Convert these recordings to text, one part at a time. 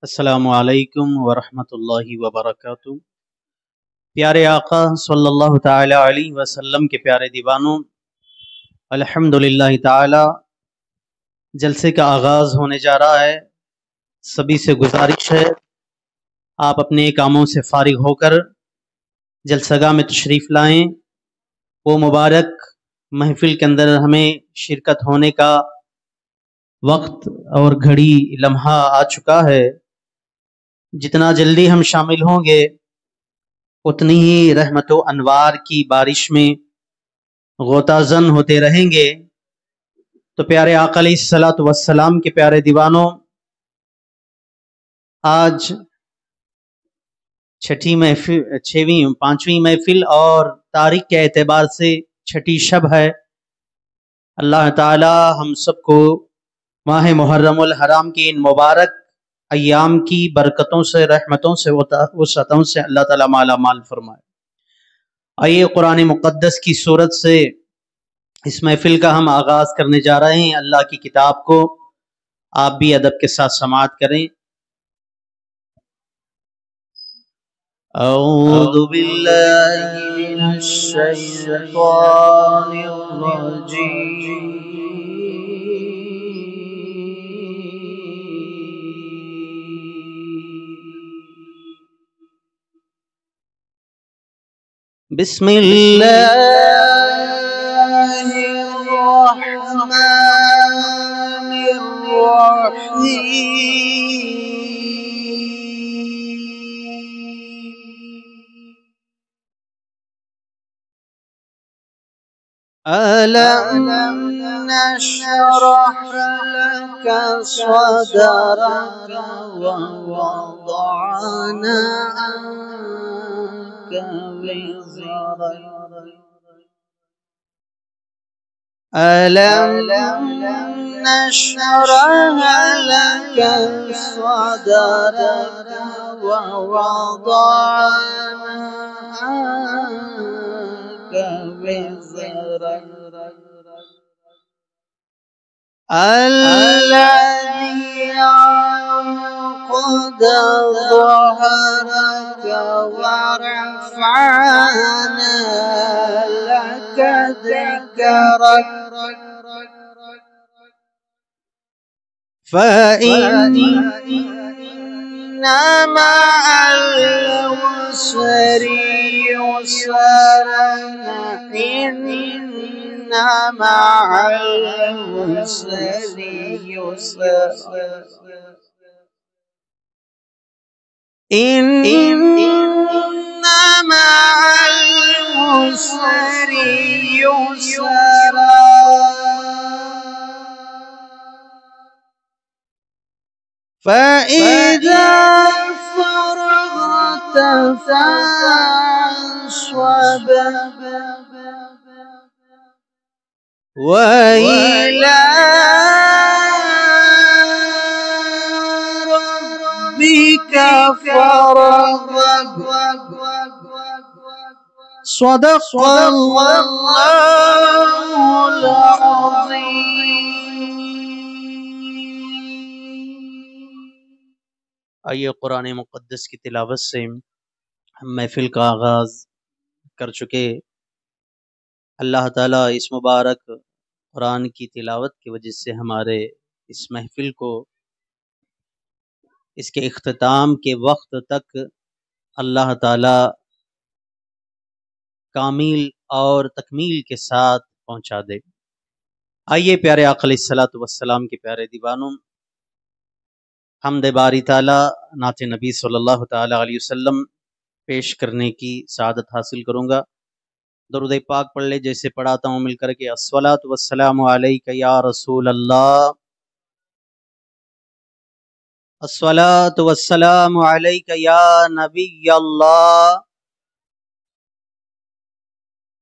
السلام علیکم ورحمۃ اللہ وبرکاتہ۔ پیارے آقا صلی اللہ تعالی علیہ وسلم کے پیارے دیوانوں، الحمدللہ تعالی جلسے کا آغاز ہونے جا رہا ہے۔ سبھی سے گزارش ہے آپ اپنے کاموں سے فارغ ہو کر جلسہ گاہ میں تشریف لائیں۔ وہ مبارک محفل کے اندر ہمیں شرکت ہونے کا وقت اور گھڑی لمحہ آ چکا ہے۔ جتنا جلدی ہم شامل ہوں گے اتنی ہی رحمت و انوار کی بارش میں غوطہ زن ہوتے رہیں گے۔ تو پیارے آقا علیہ الصلوۃ والسلام کے پیارے دیوانوں، آج پانچویں محفل اور تاریخ کے اعتبار سے چھٹی شب ہے۔ اللہ تعالی ہم سب کو ماہ محرم الحرام کی ان مبارک ایام کی برکتوں سے، رحمتوں سے، وسعتوں سے اللہ تعالی مالا مال فرمائے۔ آئیے قرآن مقدس کی صورت سے اس محفل کا ہم آغاز کرنے جا رہے ہیں۔ اللہ کی کتاب کو آپ بھی ادب کے ساتھ سماعت کریں۔ اعوذ باللہ من الشیطان الرجیم، بسم اللہ الرحمن الرحیم۔ أَلَمْ نَشْرَحْ لَكَ صَدْرَكَ وَوَضَعْنَا عَنكَ وِزْرَكَ أَلَمْ نَشْرَحْ لَكَ صَدْرَكَ وَوَضَعْنَا عَنكَ وِزْرَكَ الذي أنقض ظهرك ورفعنا لك ذكرك فإن مع العسر يسرا إن مع العسر يسرا إن مع العسر يسرا فإذا فرغت فانصب وإلى ربك فارغب۔ صدق اللہ العظیم۔ آئیے قرآن مقدس کی تلاوت سے ہم محفل کا آغاز کر چکے۔ اللہ تعالیٰ اس مبارک قرآن کی تلاوت کی وجہ سے ہمارے اس محفل کو اس کے اختتام کے وقت تک اللہ تعالیٰ کامل اور تکمیل کے ساتھ پہنچا دے۔ آئیے پیارے آقا علیہ الصلوۃ والسلام کے پیارے دیوانوں، حمد باری تعالیٰ نعت نبی صلی اللہ تعالیٰ علیہ وسلم پیش کرنے کی سعادت حاصل کروں گا۔ درود پاک پڑھ لے، جیسے پڑھاتا ہوں مل کر کے۔ الصلاۃ والسلام علیک یا رسول اللہ، الصلاۃ والسلام علیک یا نبی اللہ،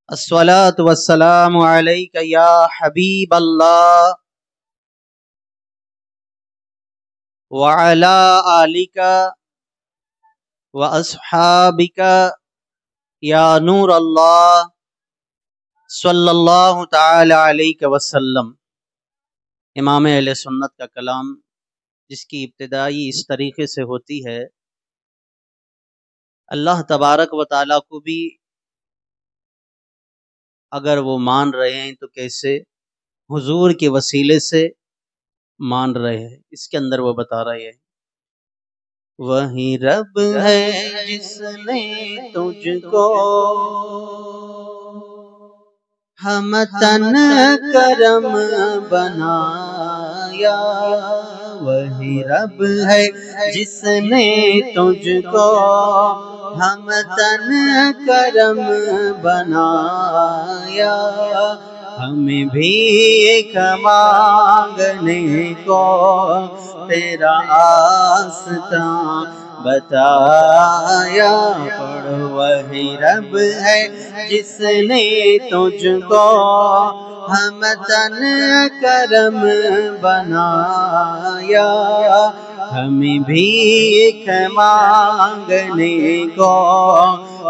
الصلاۃ والسلام علیک یا حبیب اللہ، وعلی آلک واصحابک یا نور اللہ، صلی اللہ تعالی علیہ وسلم۔ امام اہل سنت کا کلام جس کی ابتدائی اس طریقے سے ہوتی ہے، اللہ تبارک و تعالیٰ کو بھی اگر وہ مان رہے ہیں تو کیسے حضور کے وسیلے سے مان رہے ہیں، اس کے اندر وہ بتا رہے ہیں وہی رب ہے جس نے تجھ کو ہم تن کرم بنایا، وہی رب ہے جس نے تجھ کو ہم تن کرم بنایا، ہمیں بھی ایک مانگنے کو تیرا آستاں بتایا، پڑھ وہی رب ہے جس نے تجھ کو ہم تن کرم بنایا، ہمیں بھی ایک مانگنے کو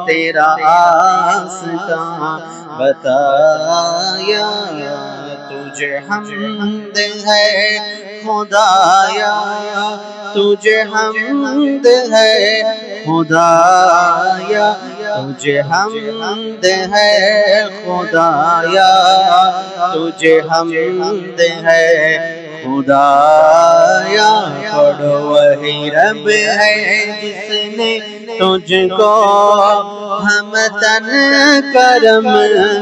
تیرا آستاں بتایا، تجھے حمد ہے خدایا، تجھے حمد ہے خدایا، تجھے حمد ہے خدایا، تجھے حمد ہے خدایا، پڑھ وہی رب ہے جس نے تجھ کو ہم تن کرم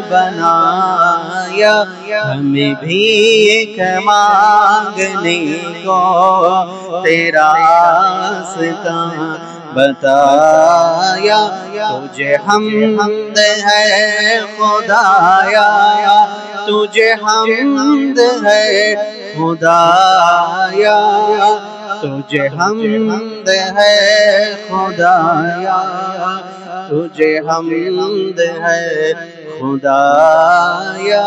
بنایا، ہمیں بھی ایک مانگنے کو تیرا آستاں بتایا، تجھے حمد ہے خدایا، تجھے حمد ہے خدایا، تجھے حمد ہے خدایا، تجھے حمد ہے خدایا،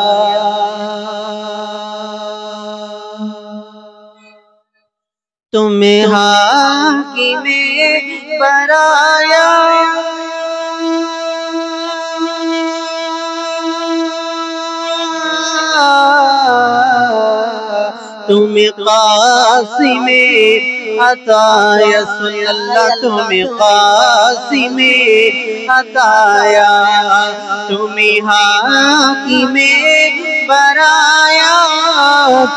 تمہیں حاکم برایا، تمہیں قاسم عطایا، صلی اللہ تمہیں قاسم عطایا، تمہیں حاکم برایا،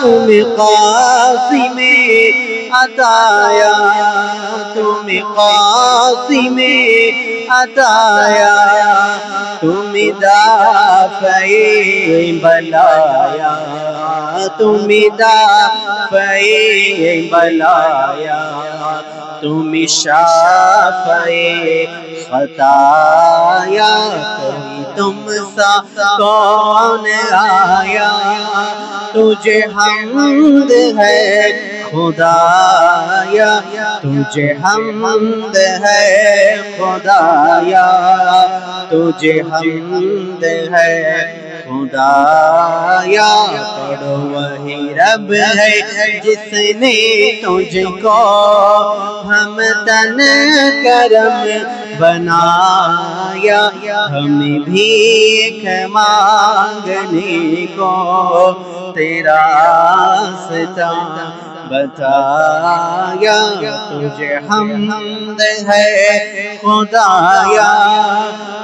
تمہیں قاسم عطایا، تمہیں قاسم عطایا، تمہیں دافع بلایا، تمہیں دافع بلایا، تمہیں شافع خطایا، کوئی تم سا کون آیا، تجھے حمد ہے خدایا، تجھے حمد ہے خدایا، تجھے حمد ہے خدایا، پڑھ وہی رب ہے جس نے تجھ کو ہم تن کرم بنایا، ہمیں بھی ایک مانگنے کو تیرا آستاں بتایا، تجھے حمد ہے خدایا،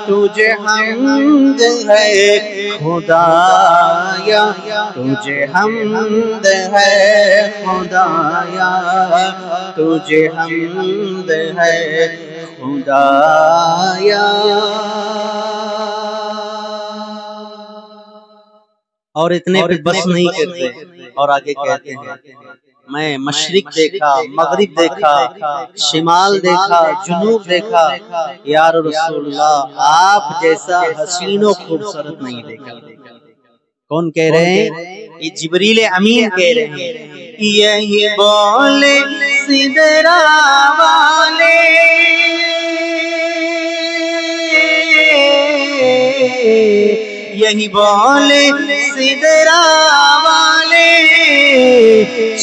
تجھے حمد ہے خدایا، تجھے حمد ہے خدایا، تجھے حمد ہے خدایا۔ اور اتنے پہ بس نہیں کرتے اور آگے کہتے ہیں میں مشرق دیکھا، مغرب دیکھا، شمال دیکھا، جنوب دیکھا، یا رسول اللہ آپ جیسا حسین و خوبصورت نہیں دیکھا۔ کون کہہ رہے ہیں؟ یہ جبریل امین کہہ رہے ہیں، یہی بولے سدرا والے، یہی بولے سدرا والے،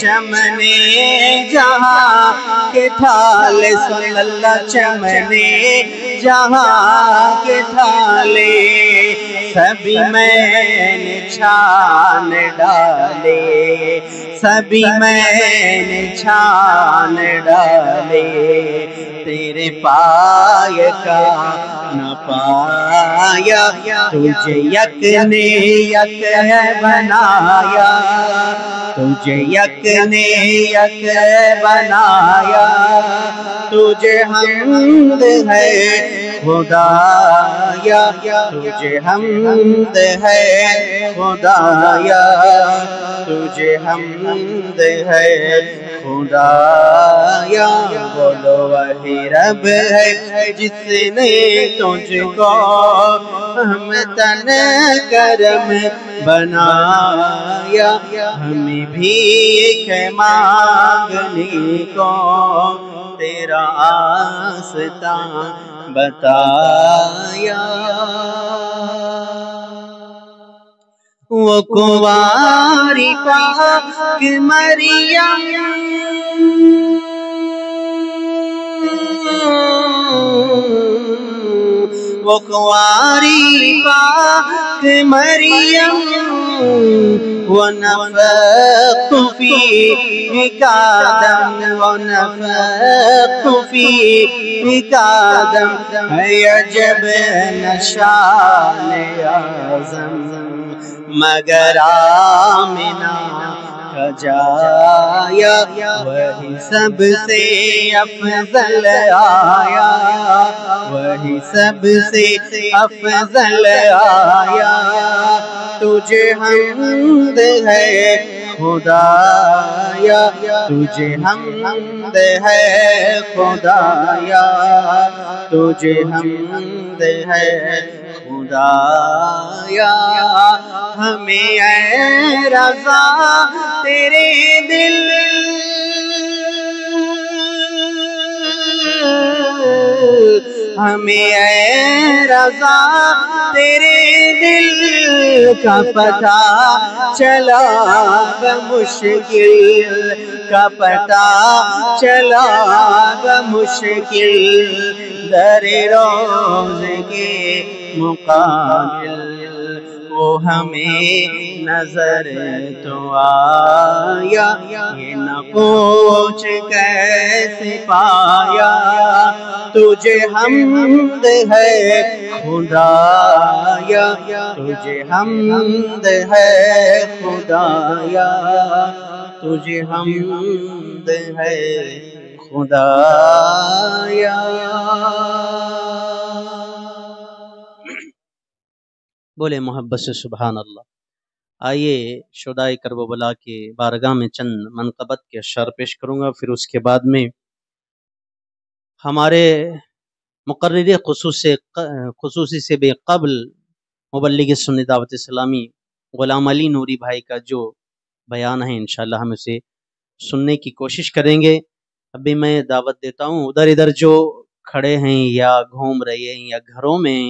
چمنے جہاں کے ٹھالے، صلی اللہ چمنے جہاں کے ٹھالے، سبھی میں نے چھان ڈالے، سبھی میں نے چھان ڈالے، تیرے پائے کا نہ پایا، تجھے یک نے یک بنایا، تجھے یک نے یک بنایا، تجھے حمد ہے خدایا، تجھے حمد ہے خدایا، تجھے حمد ہے خدایا، بولو وہی رب ہے جس نے تجھ کو ہمتن کرم بنایا، ہمیں بھی ایک مانگنے کو تیرا آستان بتایا۔ وہ کنواری پاک مریم، وہ کنواری پاک مریم، ونفخت فیک آدم، ونفخت فیک آدم، ہے عجب نشان اعظم، مگر آمنہ کا جایا، وہی سب سے افضل آیا، وہی سب سے افضل آیا، تجھے حمد ہے خدایا، تجھے حمد ہے خدایا، تجھے حمد ہے خدایا، ہمیں اے رضا تیرے دل، ہمیں اے رضا تیرے دل کا پتہ چلا، بمشکل کا پتہ چلا، بمشکل در روز کے مقابل، وہ ہمیں نظر تو آیا، یہ نہ پوچھ کیسے پایا، تجھے حمد ہے خدایا، تجھے حمد ہے خدایا، تجھے حمد ہے خدایا۔ بولے محبت سے سبحان اللہ۔ آئیے شہدائے کرب و بلا کے بارگاہ میں چند منقبت کے اشعار پیش کروں گا، پھر اس کے بعد میں ہمارے مقرر خصوصی سے بے قبل مبلغ سنت دعوت اسلامی غلام علی نوری بھائی کا جو بیان ہے انشاءاللہ ہم اسے سننے کی کوشش کریں گے۔ ابھی میں دعوت دیتا ہوں ادھر ادھر جو کھڑے ہیں یا گھوم رہے ہیں یا گھروں میں،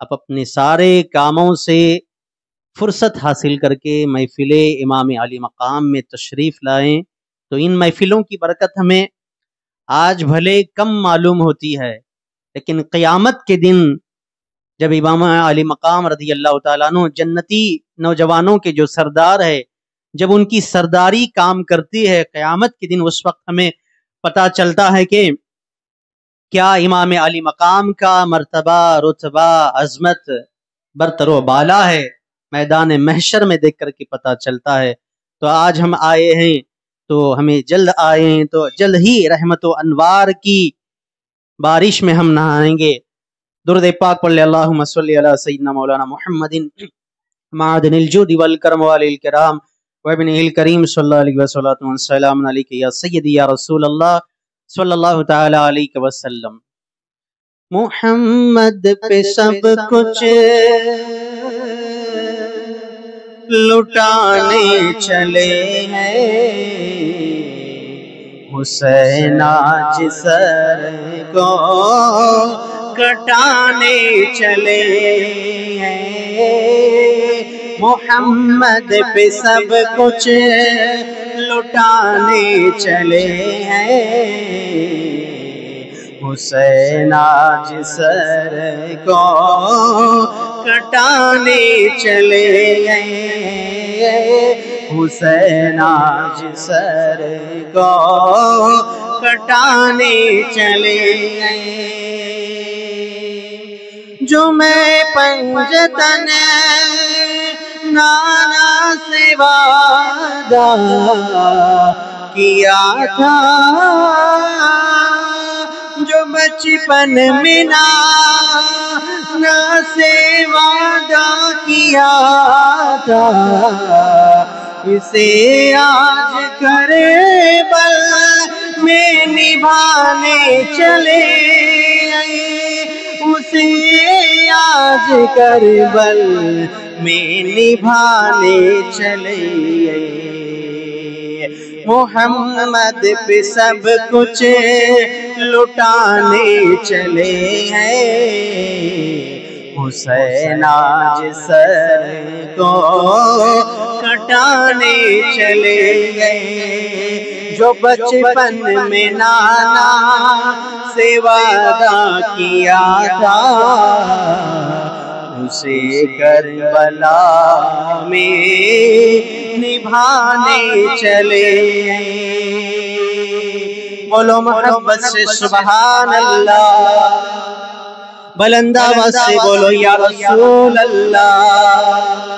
آپ اپنے سارے کاموں سے فرصت حاصل کر کے محفل امام علی مقام میں تشریف لائیں، تو ان محفلوں کی برکت ہمیں آج بھلے کم معلوم ہوتی ہے، لیکن قیامت کے دن جب امام علی مقام رضی اللہ تعالیٰ عنہ جنتی نوجوانوں کے جو سردار ہے، جب ان کی سرداری کام کرتی ہے قیامت کے دن، اس وقت ہمیں پتہ چلتا ہے کہ کیا امام علی مقام کا مرتبہ، رتبہ، عظمت برتر و بالا ہے، میدان محشر میں دیکھ کر کے پتہ چلتا ہے۔ تو آج ہم آئے ہیں تو ہمیں جلد آئے ہیں تو جلد ہی رحمت و انوار کی بارش میں ہم نہائیں گے۔ درود پاک پڑھ لے، اللہم صلی علی سیدنا مولانا محمد معدن الجود والکرم والی الکرام وابن الکریم صلی اللہ علیہ وسلم والسلام علیکہ یا سیدی یا رسول اللہ صلی اللہ تعالی علیہ وسلم۔ محمد پہ سب کچھ لٹانے چلے ہیں، حسین آج سر کو کٹانے چلے ہیں، محمد پہ سب کچھ لٹانے چلے ہیں، حسین آج سر کو کٹانے چلے گئے حسین آج سر کو کٹانے چلے گئے جو میں پنجتن نانا سے وعدہ کیا تھا جو بچپن میں نانا سے وعدہ کیا تھا اسے آج کربلا میں نبھانے چلے اسے آج کربلا میں نبھانے چلے محمد پہ سب کچھ لٹانے چلے ہیں حسین آج سر کو کٹانے چلے گئے جو بچپن میں نانا سے وعدہ کیا تھا اسے کربلا میں نبھانے چلے بولو محبت سے سبحان اللہ بلند آواز سے بولو یا رسول اللہ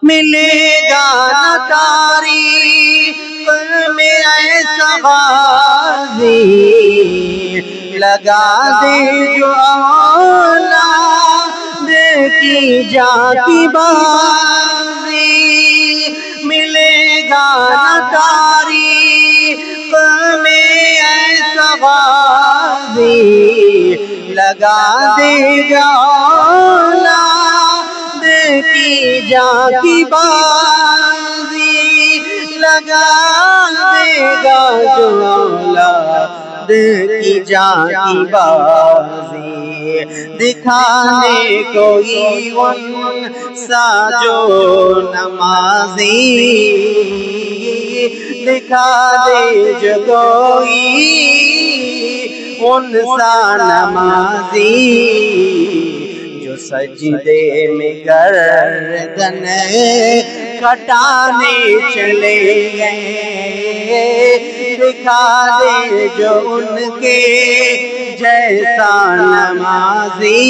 ملے گا نہ تاریخ میں ایسا غازی لگا دے جو اولاد کی جا کی بازی ملے گا نہ تاریخ میں ایسا غازی لگا دے گا اولاد کی جا کی بازی لگا دے گا جو اولاد کی جا کی بازی دکھانے کوئی ان سا جو نمازی دکھا دے جو کوئی ان سا نمازی جو سجدے میں گردن کٹانے چلے گئے دکھا دے جو ان کے جیسا نمازی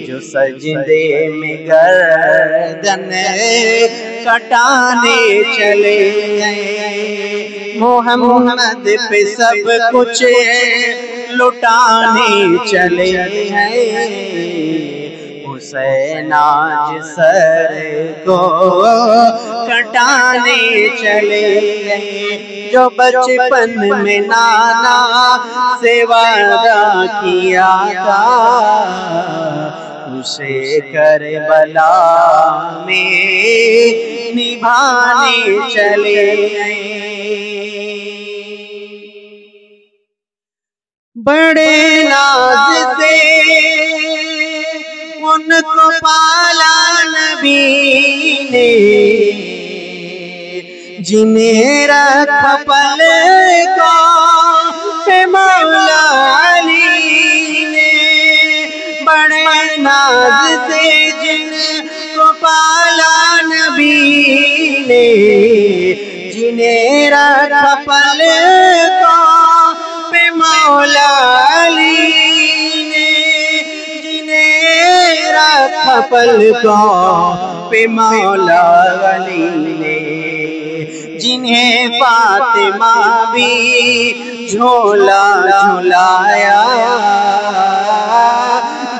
جو سجدے میں گردن کٹانے چلے گئے محمد پہ سب کچھ لٹانے چلے ہیں حسین آج سر کو کٹانے چلے گئے جو بچپن میں نانا سے وعدہ کیا تھا اسے کربلا میں نبھانے چلے گئے بڑے ناز سے ان کو پالا نبی نے جنہیں رکھا پلکوں پہ مولا علی نے بڑے ناز سے جن کو پالا نبی نے جنہیں رکھا پلکوں پہ مولا علی نے جنہیں رکھا پلکوں پہ مولا علی نے جنہیں فاطمہ بھی جھولا جھولایا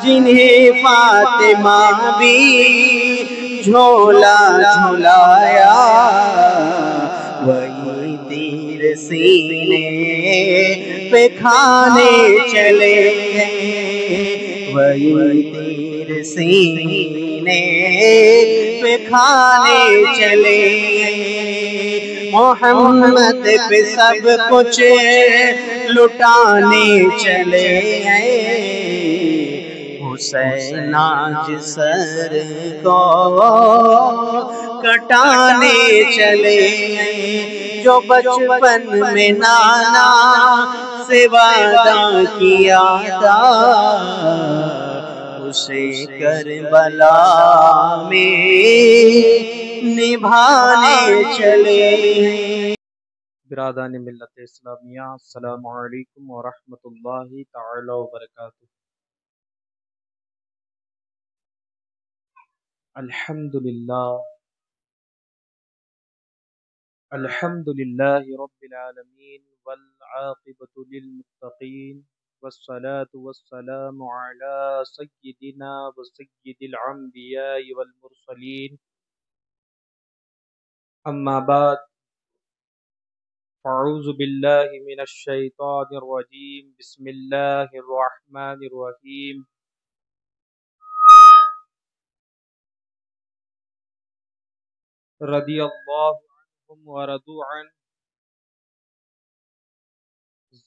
جنہیں فاطمہ بھی جھولا جھولایا وہی تیر سینے پہ کھانے چلے گئے وہی تیر سینے پہ کھانے چلے گئے محمد پہ سب کچھ لٹانے چلے گئے حسین آج سر کو کٹانے چلے گئے جو بچپن میں نانا سے وعدہ کیا تھا اسے کربلا میں نبھانے چلے ہیں۔ برادران ملت اسلامیہ، السلام علیکم ورحمۃ اللہ تعالی وبرکاتہ۔ الحمدللہ رب العالمین والعاقبۃ للمتقین والصلاة والسلام علی سیدنا وسید الانبیاء والمرسلین، اما بعد اعوذ باللہ من الشیطان الرجیم، بسم اللہ الرحمن الرحیم۔ رضی اللہ عنہم ورضوا عنہ،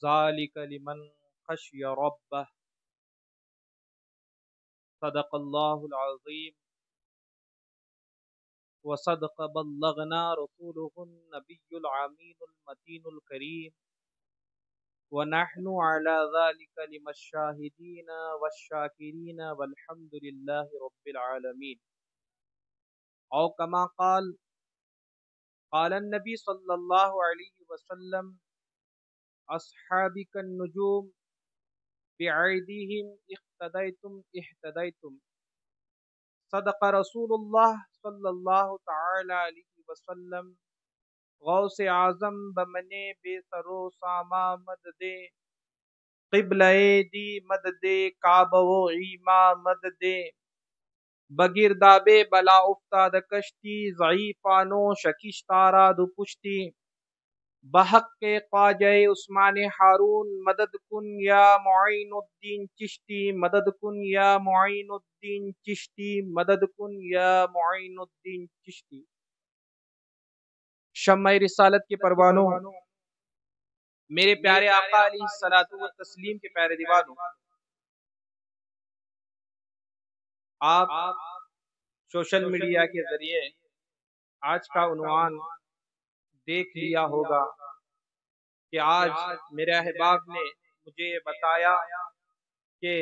ذالک لمن خشی ربہ، صدق اللہ العظیم وصدق بلغنا رسولہ النبی العمین المتین الکریم، ونحن على ذلك لمن الشاہدین والشاکرین والحمد للہ رب العالمین۔ او کما قال النبی صلی اللہ علیہ وسلم، اصحابی کالنجوم بعیدہم اقتدیتم اہتدیتم، صدق رسول اللہ صلی اللہ تعالی علیہ وسلم۔ غوث اعظم بمنے بے سرو ساما مدد قبلہ دی مدد کعبہ و ایما مدد، بگرداب بلا افتاد کشتی ضعیفانو شکشتارا دو پشتی، بحق کے خواجہ عثمان ہارون مدد کن یا معین الدین چشتی، مدد کن یا معین الدین چشتی، مدد کن یا معین الدین چشتی۔ شمع رسالت کے پروانوں، میرے پیارے آقا علیہ الصلوۃ والتسلیم کے پیارے دیوانوں، آپ سوشل میڈیا کے ذریعے آج کا عنوان دیکھ لیا ہوگا کہ آج میرے احباب نے مجھے بتایا کہ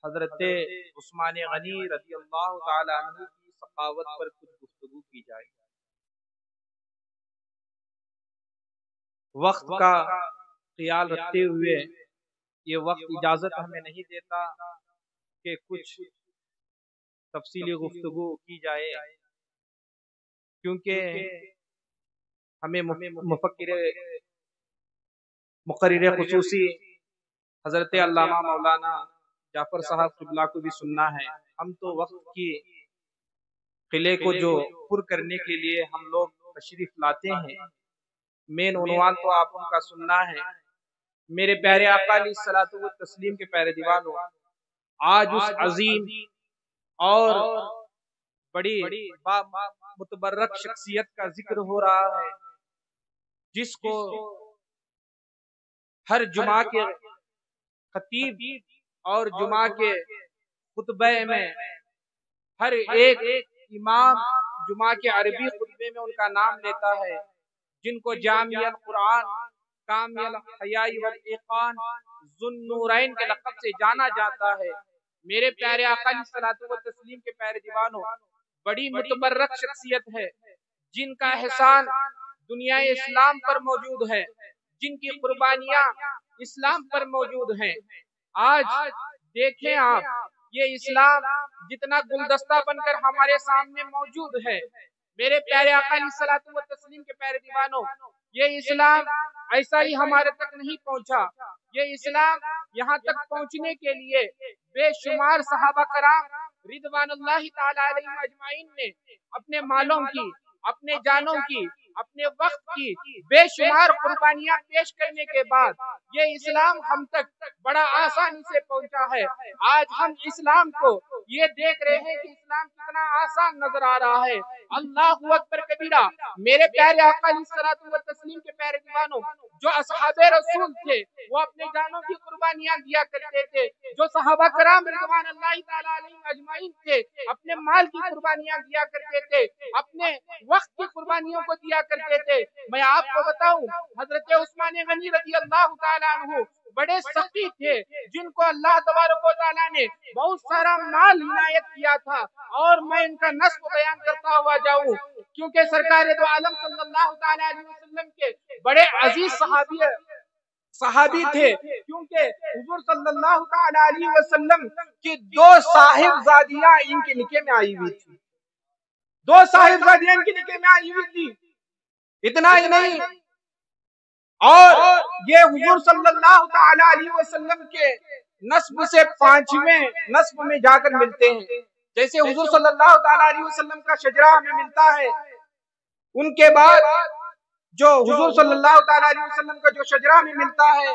حضرت عثمان غنی رضی اللہ تعالی عنہ کی سخاوت پر کچھ گفتگو کی جائے۔ وقت کا خیال رکھتے ہوئے یہ وقت اجازت ہمیں نہیں دیتا کہ کچھ تفصیلی گفتگو کی جائے، کیونکہ ہمیں مقرر خصوصی حضرت علامہ مولانا جعفر صاحب قبلہ کو بھی سننا ہے۔ ہم تو وقت کی قلعے کو جو پر کرنے کے لیے ہم لوگ تشریف لاتے ہیں، مین عنوان تو آپ ان کا سننا ہے۔ میرے پیارے آقا علیہ الصلوۃ والتسلیم کے پیارے دیوانوں، آج اس عظیم اور بڑی متبرک شخصیت کا ذکر ہو رہا ہے، جس کو ہر جمعہ کے خطیب اور جمعہ کے خطبے میں ہر ایک امام جمعہ کے عربی خطبے میں ان کا نام لیتا ہے، جن کو جامع القرآن، کامل الحیاء والایقان، ذو النورین کے لقب سے جانا جاتا ہے۔ میرے پیارے آقا علیہ الصلوۃ والتسلیم کے پیارے دیوانوں، بڑی متبرک شخصیت ہے جن کا احسان دنیا اسلام پر موجود ہے، جن کی قربانیاں اسلام پر موجود ہیں۔ آج دیکھیں آپ، یہ اسلام جتنا گلدستہ بن کر ہمارے سامنے موجود ہے، میرے پیارے آقا علیہ الصلوۃ والتسلیم کے پیارے دیوانوں، یہ اسلام ایسا ہی ہمارے تک نہیں پہنچا۔ یہ اسلام یہاں تک پہنچنے کے لیے بے شمار صحابہ کرام رضوان اللہ تعالی علیہم اجمعین نے اپنے مالوں کی، اپنے جانوں کی، اپنے وقت کی بے شمار قربانیاں پیش کرنے کے بعد یہ اسلام ہم تک بڑا آسانی سے پہنچا ہے۔ آج ہم اسلام کو یہ دیکھ رہے ہیں کہ اسلام کتنا آسان نظر آ رہا ہے۔ اللہ اکبر کبیرہ۔ میرے پیارے آقا علیہ الصلوۃ والتسلیم کے پیارے دیوانوں، جو اصحاب رسول تھے وہ اپنے جانوں کی قربانیاں دیا کرتے تھے، جو صحابہ کرام رضوان اللہ تعالی علیہم اجمعین تھے اپنے مال کی قربانیاں دیا کرتے تھے، اپنے وقت کی قربانیوں کو دیا کرتے تھے۔ میں آپ کو بتاؤں، حضرت عثمان غنی رضی اللہ تعالی عنہ بڑے سخی تھے، جن کو اللہ تبارک و تعالیٰ نے بہت سارا مال عنایت کیا تھا، اور میں ان کا نسب بیان کرتا ہوا جاؤں کیونکہ سرکار دو عالم صلی اللہ تعالیٰ علیہ وسلم کے بڑے عزیز صحابی تھے، کیونکہ حضور صلی اللہ تعالیٰ علیہ وسلم کی دو صاحبزادیاں ان کے نکاح میں آئی ہوئی تھی، دو صاحبزادیاں ان کے نکاح میں آئی ہوئی تھی۔ اتنا ہی نہیں، اور یہ حضور صلی اللہ تعالیٰ علیہ وسلم کے نسب سے 5ویں نسب میں جا کر ملتے ہیں، جیسے حضور صلی اللہ تعالیٰ علیہ وسلم کا شجرہ ہمیں ملتا ہے، ان کے بعد جو حضور صلی اللہ تعالیٰ علیہ وسلم کا جو شجرہ ہمیں ملتا ہے،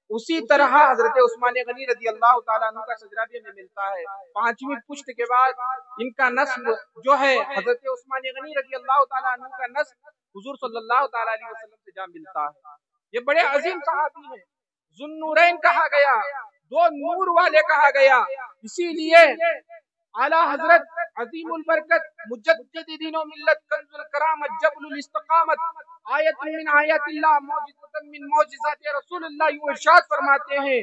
اسی طرح حضرت عثمان غنی رضی اللہ تعالیٰ عنہ کا شجرہ بھی ہمیں ملتا ہے۔ 5ویں پشت کے بعد ان کا نسب جو ہے حضرت عثمان غنی رضی اللہ تعالیٰ عنہ کا نسب حضور صلی اللہ تعالیٰ علیہ وسلم سے جا ملتا ہے۔ یہ بڑے عظیم صحابی ہیں، ذو النورین کہا گیا، دو نور والے کہا گیا، اسی لیے اعلیٰ حضرت عظیم البرکت مجدد دین و ملت کنز الکرامت جبل الاستقامت آیت من آیات اللہ معجزۃ من معجزات رسول اللہ، یہ ارشاد فرماتے ہیں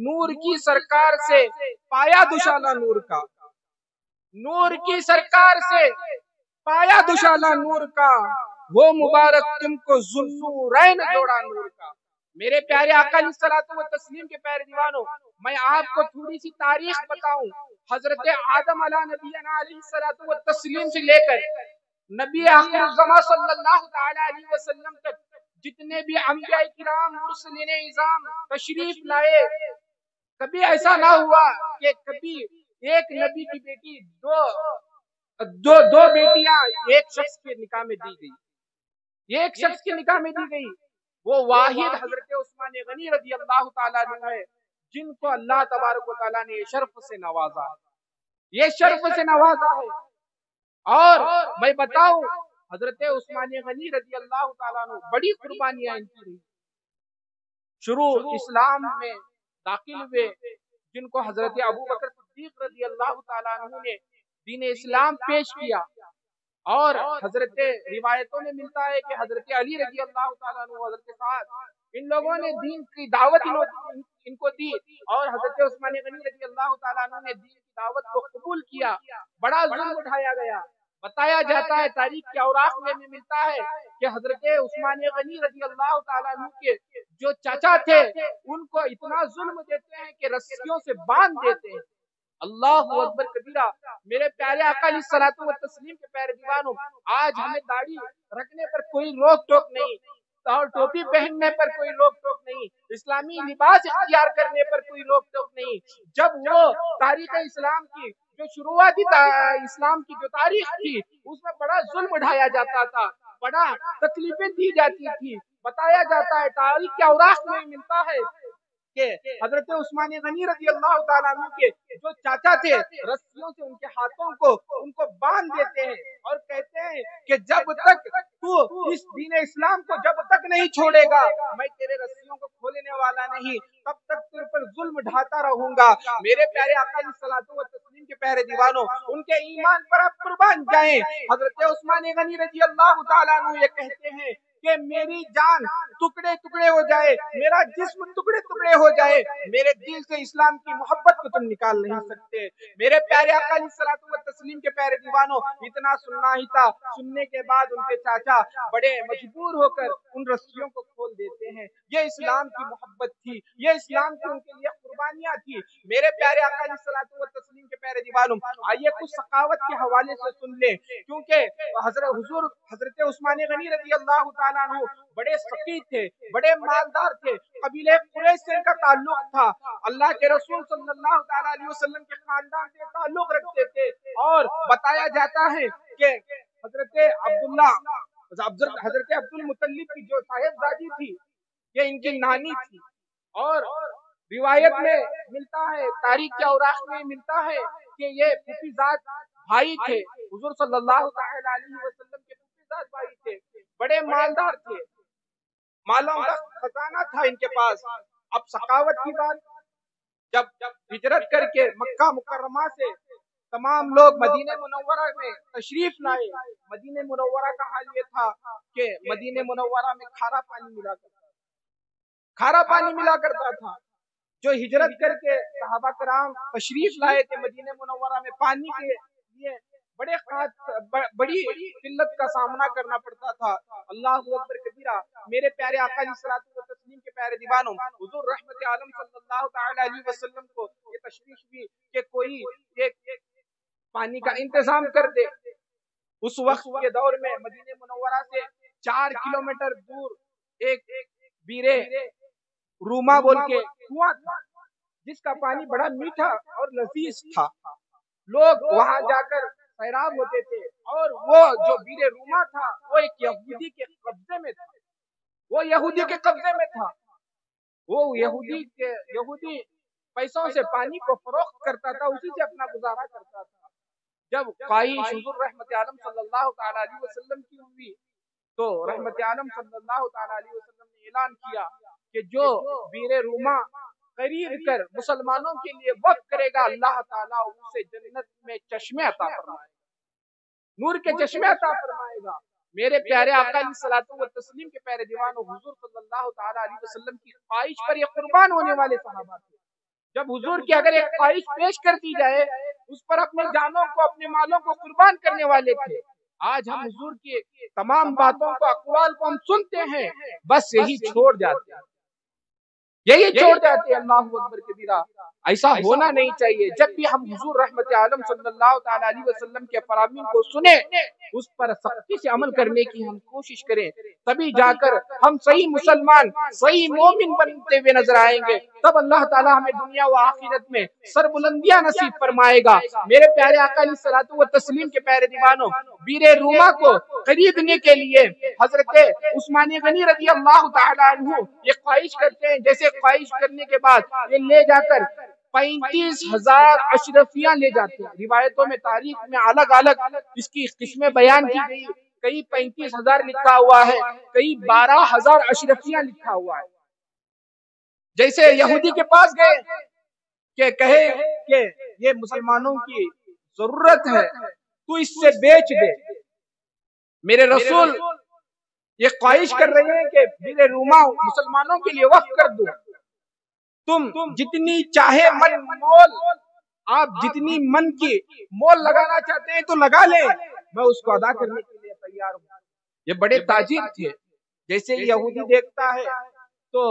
نور کی سرکار سے پایا دشالہ نور کا، نور کی سرکار سے پایا دشالہ نور کا، وہ مبارک تم کو ذو النورین جوڑا نور کا۔ میرے پیارے آقا علیہ الصلوۃ والتسلیم کے پیارے دیوانوں، میں آپ کو تھوڑی سی تاریخ بتاؤں۔ حضرت آدم علیہ نبینا علیہ الصلوۃ والتسلیم سے لے کر نبی آخر الزمان صلی اللہ تعالی علیہ وسلم تک جتنے بھی انبیاء کرام مرسلین اعظام تشریف لائے، کبھی ایسا نہ ہوا کہ کبھی ایک نبی کی بیٹی دو بیٹیاں ایک شخص کے نکاح میں دی گئی، ایک شخص کے نکاح میں دی گئی۔ وہ واحد حضرت عثمان غنی رضی اللہ تعالیٰ عنہ ہے، جن کو اللہ تبارک و تعالیٰ نے شرف سے نوازا ہے، یہ شرف سے نوازا ہے۔ اور میں بتاؤں حضرت عثمان غنی رضی اللہ تعالیٰ عنہ بڑی قربانیاں ان کی رہی، شروع اسلام میں داخل ہوئے، جن کو حضرت ابوبکر صدیق رضی اللہ تعالیٰ عنہ نے دین اسلام پیش کیا، اور حضرت روایتوں میں ملتا ہے کہ حضرت علی رضی اللہ تعالیٰ عنہ حضرت سعد ان لوگوں نے دین کی دعوت ان کو دی، اور حضرت عثمان غنی رضی اللہ تعالیٰ عنہ نے دین کی دعوت کو قبول کیا، بڑا ظلم اٹھایا گیا۔ بتایا جاتا ہے، تاریخ کے اوراق میں ملتا ہے کہ حضرت عثمان غنی رضی اللہ تعالیٰ عنہ کے جو چاچا تھے ان کو اتنا ظلم دیتے ہیں کہ رسیوں سے باندھ دیتے ہیں۔ اللہ اکبر کبیرہ۔ میرے پیارے آقا علیہ الصلوۃ والتسلیم کے پیارے دیوانوں، آج ہمیں داڑھی رکھنے پر کوئی روک ٹوک نہیں، اور ٹوپی پہننے پر کوئی روک ٹوک نہیں، اسلامی لباس اختیار کرنے پر کوئی روک ٹوک نہیں۔ جب وہ تاریخ اسلام کی جو شروعاتی اسلام کی جو تاریخ تھی اس میں بڑا ظلم اٹھایا جاتا تھا، بڑا تکلیفیں دی جاتی تھی۔ بتایا جاتا ہے، تاریخ کے اوراق میں ملتا ہے کہ حضرت عثمان غنی رضی اللہ تعالیٰ عنہ کے جو چاچا تھے رسیوں سے ان کے ہاتھوں کو ان کو باندھ دیتے ہیں، اور کہتے ہیں کہ جب تک تو اس دین اسلام کو جب تک نہیں چھوڑے گا میں تیرے رسیوں کو کھولنے والا نہیں، تب تک تیرے پر ظلم ڈھاتا رہوں گا۔ میرے پیارے آقا علیہ الصلوۃ والتسلیم کے پیارے دیوانوں، ان کے ایمان پر آپ قربان جائیں۔ حضرت عثمان غنی رضی اللہ تعالیٰ عنہ یہ کہتے ہیں کہ میری جان ٹکڑے ٹکڑے ہو جائے، میرا جسم ٹکڑے ٹکڑے ہو جائے، میرے دل سے اسلام کی محبت کو تم نکال نہیں سکتے۔ میرے پیارے آقا علیہ الصلوۃ والتسلیم کے پیارے دیوانوں، اتنا سننا ہی تھا، سننے کے بعد ان کے چاچا بڑے مجبور ہو کر ان رسیوں کو کھول دیتے ہیں۔ یہ اسلام کی محبت تھی، یہ اسلام کی ان کے لیے قربانیاں تھی۔ میرے پیارے آقا علیہ الصلوۃ والتسلیم کے پیارے دیوانوں، آئیے کچھ سخاوت کے حوالے سے سن لیں، کیونکہ حضرت عثمان غنی رضی اللہ تعالیٰ عنہ بڑے سخی تھے، بڑے مالدار تھے، قبیلہ قریش سے ان کا تعلق تھا، اللہ کے رسول صلی اللہ تعالیٰ علیہ وسلم کے خاندان سے تعلق رکھتے تھے، اور بتایا جاتا ہے کہ حضرت عبد المطلب کی جو صاحبزادی تھی یہ ان کی نانی تھی، اور روایت میں ملتا ہے، تاریخ کے اوراق میں ملتا ہے کہ یہ پھوپھی زاد بھائی تھے، حضور صلی اللہ تعالی علیہ وسلم کے پھوپھی زاد بھائی تھے، بڑے مالدار تھے، مالوں کا خزانہ تھا ان کے پاس۔ اب سخاوت کی بات، جب ہجرت کر کے مکہ مکرمہ سے تمام لوگ مدینہ منورہ میں تشریف لائے، مدینہ منورہ کا حال یہ تھا کہ مدینہ منورہ میں کھارا پانی ملا کرتا تھا، جو ہجرت کر کے صحابہ کرام تشریف لائے تھے مدینہ منورہ میں، پانی کے لیے بڑی قلت کا سامنا کرنا پڑتا تھا۔ اللہ اکبر کبیرہ۔ میرے پیارے آقا علیہ الصلوۃ والتسلیم کے پیارے دیوانوں، حضور رحمت عالم صلی اللہ تعالی علیہ وسلم کو یہ تشویش ہوئی کہ کوئی ایک پانی کا انتظام کر دے۔ اس وقت کے دور میں مدینہ منورہ سے 4 کلومیٹر دور ایک بیرے روما بول کے کنواں تھا، جس کا پانی بڑا میٹھا اور لذیذ تھا۔ لوگ وہاں جا کر سیراب ہوتے تھے، اور وہ جو بیرے روما تھا وہ ایک یہودی کے قبضے میں تھا۔ وہ یہودی پیسوں سے پانی کو فروخت کرتا تھا، اسی سے اپنا گزارا کرتا تھا۔ جب خواہش حضور رحمت عالم صلی اللہ تعالی علیہ وسلم کی ہوئی تو رحمت عالم صلی اللہ تعالی علیہ وسلم نے اعلان کیا کہ جو بیرے روما خرید کر مسلمانوں کے لیے وقف کرے گا، اللہ تعالیٰ اسے جنت میں چشمے عطا فرمائے گا، نور کے چشمے عطا فرمائے گا۔ میرے پیارے آقا علیہ الصلوۃ والتسلیم کے پیارے دیوانوں، حضور صلی اللہ تعالی علیہ وسلم کی خواہش پر یہ قربان ہونے والے صحابہ تھے۔ جب حضور کی اگر ایک خواہش پیش کر دی جائے، اس پر اپنے جانوں کو اپنے مالوں کو قربان کرنے والے تھے۔ آج ہم حضور کی تمام باتوں کو اقوال کو ہم سنتے ہیں، بس یہی چھوڑ جاتے ہیں، اللہ اکبر کبیرہ۔ ایسا ہونا نہیں چاہیے۔ جب بھی ہم حضور رحمت عالم صلی اللہ تعالی علیہ وسلم کے فرامین کو سنیں، اس پر سختی سے عمل کرنے کی ہم کوشش کریں، تبھی جا کر ہم صحیح مسلمان، صحیح مومن بنتے ہوئے نظر آئیں گے۔ تب اللہ تعالیٰ ہمیں دنیا و آخرت میں سربلندیاں نصیب فرمائے گا۔ میرے پیارے آقا علیہ الصلوۃ والتسلیم کے پیارے دیوانوں، بیرے روما کو خریدنے کے لیے حضرت عثمان غنی رضی اللہ تعالیٰ عنہ یہ خواہش کرتے ہیں، جیسے خواہش کرنے کے بعد یہ لے جا کر 35,000 اشرفیاں لے جاتے ہیں۔ روایتوں میں، تاریخ میں الگ الگ اس کی قسمیں بیان کی گئی، کئی 35,000 لکھا ہوا ہے، کئی 12,000 اشرفیاں لکھا ہوا ہے۔ جیسے یہودی کے پاس گئے کہ کہے کہ یہ مسلمانوں کی ضرورت ہے، تو اس سے بیچ دے۔ میرے رسول یہ خواہش کر رہے ہیں کہ بیرے روما مسلمانوں کے لیے وقف کر دو، تم جتنی چاہے من مول، آپ جتنی من کی مول لگانا چاہتے ہیں تو لگا لیں، میں اس کو ادا کرنے کے لیے تیار ہوں۔ یہ بڑے تاجر تھے۔ جیسے یہودی دیکھتا ہے تو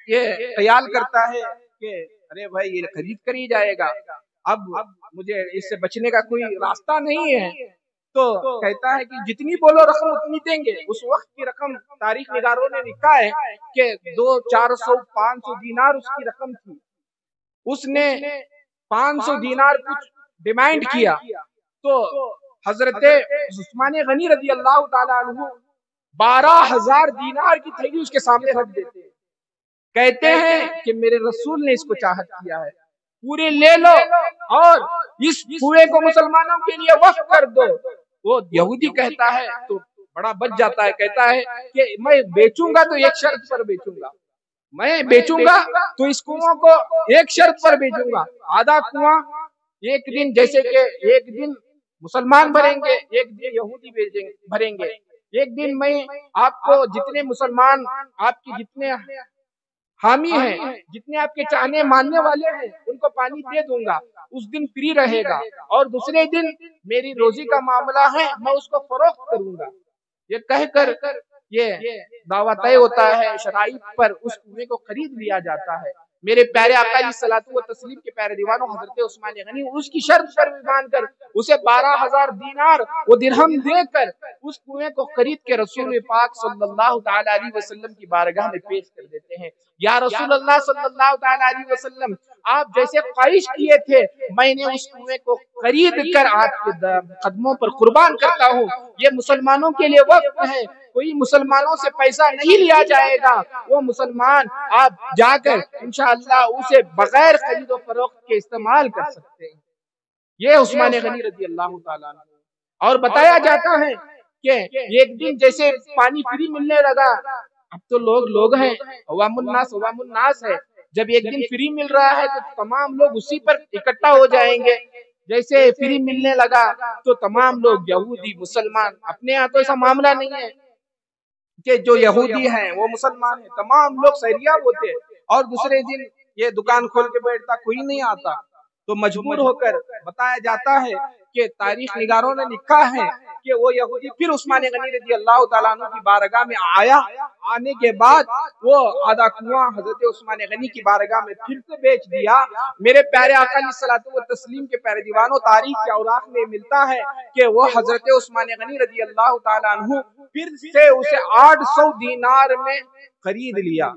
یہ خیال کرتا ہے کہ ارے بھائی یہ خرید کر ہی جائے گا، اب مجھے اس سے بچنے کا کوئی راستہ نہیں ہے، تو کہتا ہے کہ جتنی بولو رقم اتنی دیں گے۔ اس وقت کی رقم تاریخ نگاروں نے لکھا ہے کہ 200، 400، 500 دینار اس کی رقم تھی۔ اس نے 500 دینار کچھ ڈیمانڈ کیا تو حضرت عثمان غنی رضی اللہ تعالیٰ عنہ 12,000 دینار کی تھیلی اس کے سامنے رکھ دیتے ہیں، کہتے ہیں کہ میرے رسول نے اس کو چاہت کیا ہے، پورے لے لو اور اس کنویں کو مسلمانوں کے لیے وقف کر دو۔ وہ یہودی کہتا ہے تو بڑا بچ جاتا ہے، کہتا ہے کہ میں بیچوں گا تو ایک شرط پر بیچوں گا، میں بیچوں گا تو اس کنواں کو ایک شرط پر بیچوں گا، آدھا کنواں ایک دن، جیسے کہ ایک دن مسلمان بھریں گے، ایک دن یہودی بھریں گے، ایک دن میں آپ کو جتنے مسلمان، آپ کی جتنے حامی ہیں، جتنے آپ کے چاہنے ماننے والے ہیں، ان کو پانی دے دوں گا، اس دن فری رہے گا، اور دوسرے دن میری روزی کا معاملہ ہے، میں اس کو فروخت کروں گا۔ یہ کہہ کر یہ دعویٰ طے ہوتا ہے، شرائط پر اس کنویں کو خرید لیا جاتا ہے۔ میرے پیارے آقا علیہ الصلوۃ والتسلیم کے پیارے دیوانوں، حضرت عثمان غنی اس کی شرط پر مان کر اسے 12,000 دینار وہ درہم دے کر اس کنویں کو خرید کے رسول پاک صلی اللہ تعالی علیہ وسلم کی بارگاہ میں پیش کر دیتے ہیں۔ یا رسول اللہ صلی اللہ تعالی علیہ وسلم، آپ جیسے خواہش کیے تھے، میں نے اس کنویں کو خرید کر آپ کے قدموں پر قربان کرتا ہوں، یہ مسلمانوں کے لیے وقف ہے، کوئی مسلمانوں سے پیسہ نہیں لیا جائے گا، وہ مسلمان آپ جا کر انشاءاللہ اسے بغیر خرید و فروخت کے استعمال کر سکتے ہیں۔ یہ عثمان غنی رضی اللہ تعالیٰ عنہ۔ اور بتایا جاتا ہے کہ ایک دن جیسے پانی فری ملنے لگا، اب تو لوگ ہیں، عوام الناس ہے، جب ایک دن فری مل رہا ہے تو تمام لوگ اسی پر اکٹھا ہو جائیں گے۔ جیسے فری ملنے لگا تو تمام لوگ، یہودی مسلمان، اپنے یہاں تو ایسا معاملہ نہیں ہے کہ جو یہودی ہیں وہ مسلمان ہیں، تمام لوگ سیریاب ہوتے، اور دوسرے دن یہ دکان کھول کے بیٹھتا کوئی نہیں آتا، تو مجبور ہو کر بتایا جاتا ہے کہ تاریخ نگاروں نے لکھا ہے کہ وہ یہودی پھر عثمان غنی رضی اللہ تعالیٰ عنہ کی بارگاہ میں آیا، آنے کے بعد وہ آدھا کنواں حضرت عثمان غنی کی بارگاہ میں پھر سے بیچ دیا۔ میرے پیارے آقا علیہ الصلوۃ والتسلیم کے پیارے دیوانوں، تاریخ کے اوراق میں ملتا ہے کہ وہ حضرت عثمان غنی رضی اللہ تعالیٰ عنہ پھر سے اسے 800 دینار میں خرید لیا،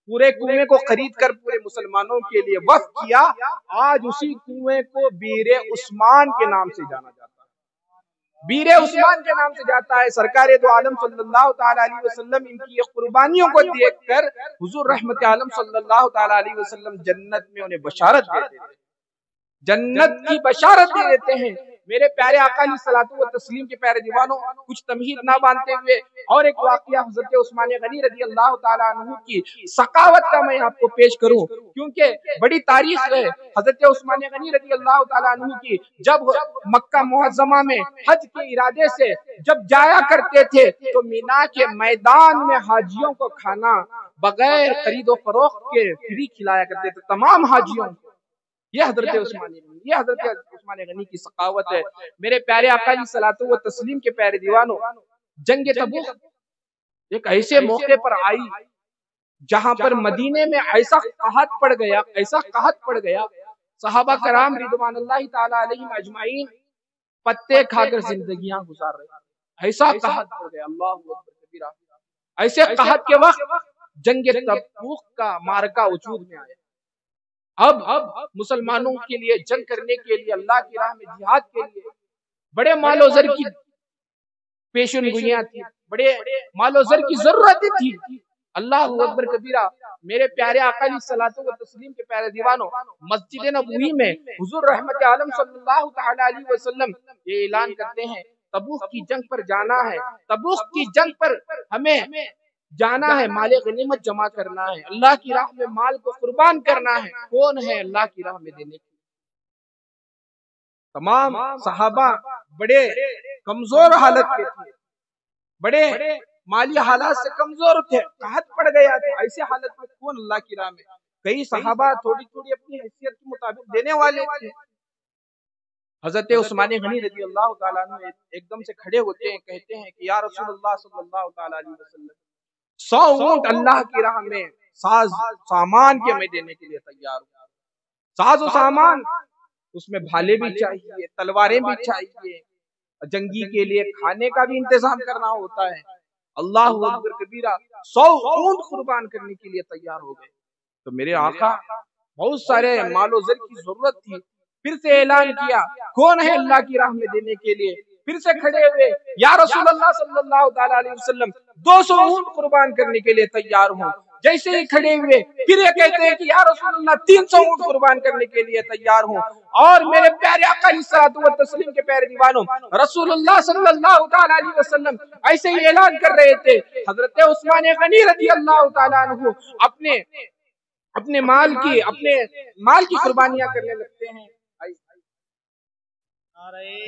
پورے کنویں کو خرید کر پورے مسلمانوں کے لیے وقف کیا۔ آج اسی کنویں کو بیر عثمان کے نام سے جانا جاتا ہے، بیر عثمان کے نام سے جاتا ہے۔ سرکار دو عالم صلی اللہ تعالی علیہ وسلم ان کی قربانیوں کو دیکھ کر حضور رحمت عالم صلی اللہ تعالی علیہ وسلم جنت میں انہیں بشارت دیتے ہیں، جنت کی بشارت دے دیتے ہیں۔ میرے پیارے آقا علیہ الصلوۃ والتسلیم کے پیارے دیوانوں، کچھ تمہید نہ باندھتے ہوئے اور ایک واقعہ حضرت عثمان غنی رضی اللہ تعالیٰ عنہ کی سخاوت کا میں آپ کو پیش کروں، کیونکہ بڑی تاریخ ہے حضرت عثمان غنی رضی اللہ تعالیٰ عنہ کی۔ جب مکہ معظمہ میں حج کے ارادے سے جب جایا کرتے تھے تو مینا کے میدان میں حاجیوں کو کھانا بغیر خرید و فروخت کے فری کھلایا کرتے تھے تمام حاجیوں کو۔ یہ حضرت عثمان غنی کی سخاوت ہے۔ میرے پیارے آقا علیہ الصلوۃ والتسلیم کے پیارے دیوانوں، جنگ تبوک ایک ایسے موقع پر آئی جہاں پر مدینے میں ایسا قحط پڑ گیا، صحابہ کرام رضوان اللہ تعالی علیہم اجمعین پتے کھا کر زندگیاں گزار رہے، ایسا قحط پڑ گیا، اللہ اکبر کبیرہ۔ ایسے قحط کے وقت جنگ تبوک کا معرکہ وجود میں آیا۔ اب مسلمانوں کے لیے جنگ کرنے کے لیے، اللہ کی راہ میں جہاد کے لیے بڑے مال و زر کی پیشن گوئیاں تھی، بڑے مال و زر کی ضرورتیں تھی۔ اللہ اکبر کبیرہ۔ میرے پیارے آقا علیہ الصلوۃ والتسلیم کے پیارے دیوانوں، مسجد نبوی میں حضور رحمت عالم صلی اللہ تعالی علیہ وسلم یہ اعلان کرتے ہیں تبوک کی جنگ پر جانا ہے، تبوک کی جنگ پر ہمیں جانا ہے، مال غنیمت جمع کرنا ہے، اللہ کی راہ میں مال کو قربان کرنا ہے۔ کون ہے اللہ کی راہ میں دینے کے؟ تمام صحابہ بڑے کمزور حالت کے تھے، بڑے مالی حالات سے کمزور تھے، قحط پڑ گیا تھا۔ ایسے حالت میں کون اللہ کی راہ میں؟ کئی صحابہ تھوڑی تھوڑی اپنی حیثیت کے مطابق دینے والے تھے۔ حضرت عثمان غنی رضی اللہ تعالیٰ عنہ ایک دم سے کھڑے ہوتے ہیں، کہتے ہیں کہ یا رسول اللہ صلی اللہ تعالیٰ علیہ وسلم، 100 اونٹ اللہ کی راہ میں ساز سامان کے میں دینے کے لیے تیار ہوں۔ ساز و سامان، اس میں بھالے بھی چاہیے، تلواریں بھی چاہیے، جنگی کے لیے کھانے کا بھی انتظام کرنا ہوتا ہے۔ اللہ اکبر کبیرہ، 100 اونٹ قربان کرنے کے لیے تیار ہو گئے۔ تو میرے آقا، بہت سارے مال و زر کی ضرورت تھی، پھر سے اعلان کیا کون ہے اللہ کی راہ میں دینے کے لیے؟ پھر سے کھڑے ہوئے، یا رسول اللہ صلی اللہ تعالی علیہ وسلم 200 اونٹ قربان کرنے کے لیے تیار ہوں۔ جیسے ہی کھڑے ہوئے پھر یہ کہتے ہیں کہ یا رسول اللہ 300 اونٹ قربان کرنے کے لیے تیار ہوں۔ اور میرے پیارے آقا علیہ الصلوۃ والتسلیم کے پیارے دیوانوں، رسول اللہ صلی اللہ تعالی علیہ وسلم ایسے ہی اعلان کر رہے تھے۔ حضرت عثمان غنی رضی اللہ تعالی عنہ اپنے مال کی قربانیاں کرنے لگتے ہیں۔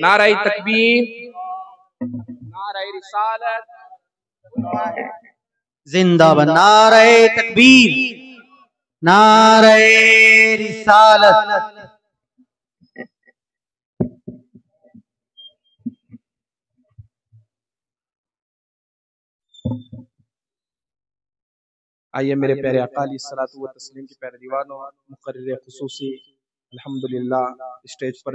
نعرہ تکبیر، نعرہ رسالت، زندہ باد نعرہ تکبیر، نعرہ رسالت۔ آئیے میرے پیارے آقا علیہ الصلوۃ والتسلیم کے پیارے دیوانوں، مقرر خصوصی الحمدللہ اسٹیج پر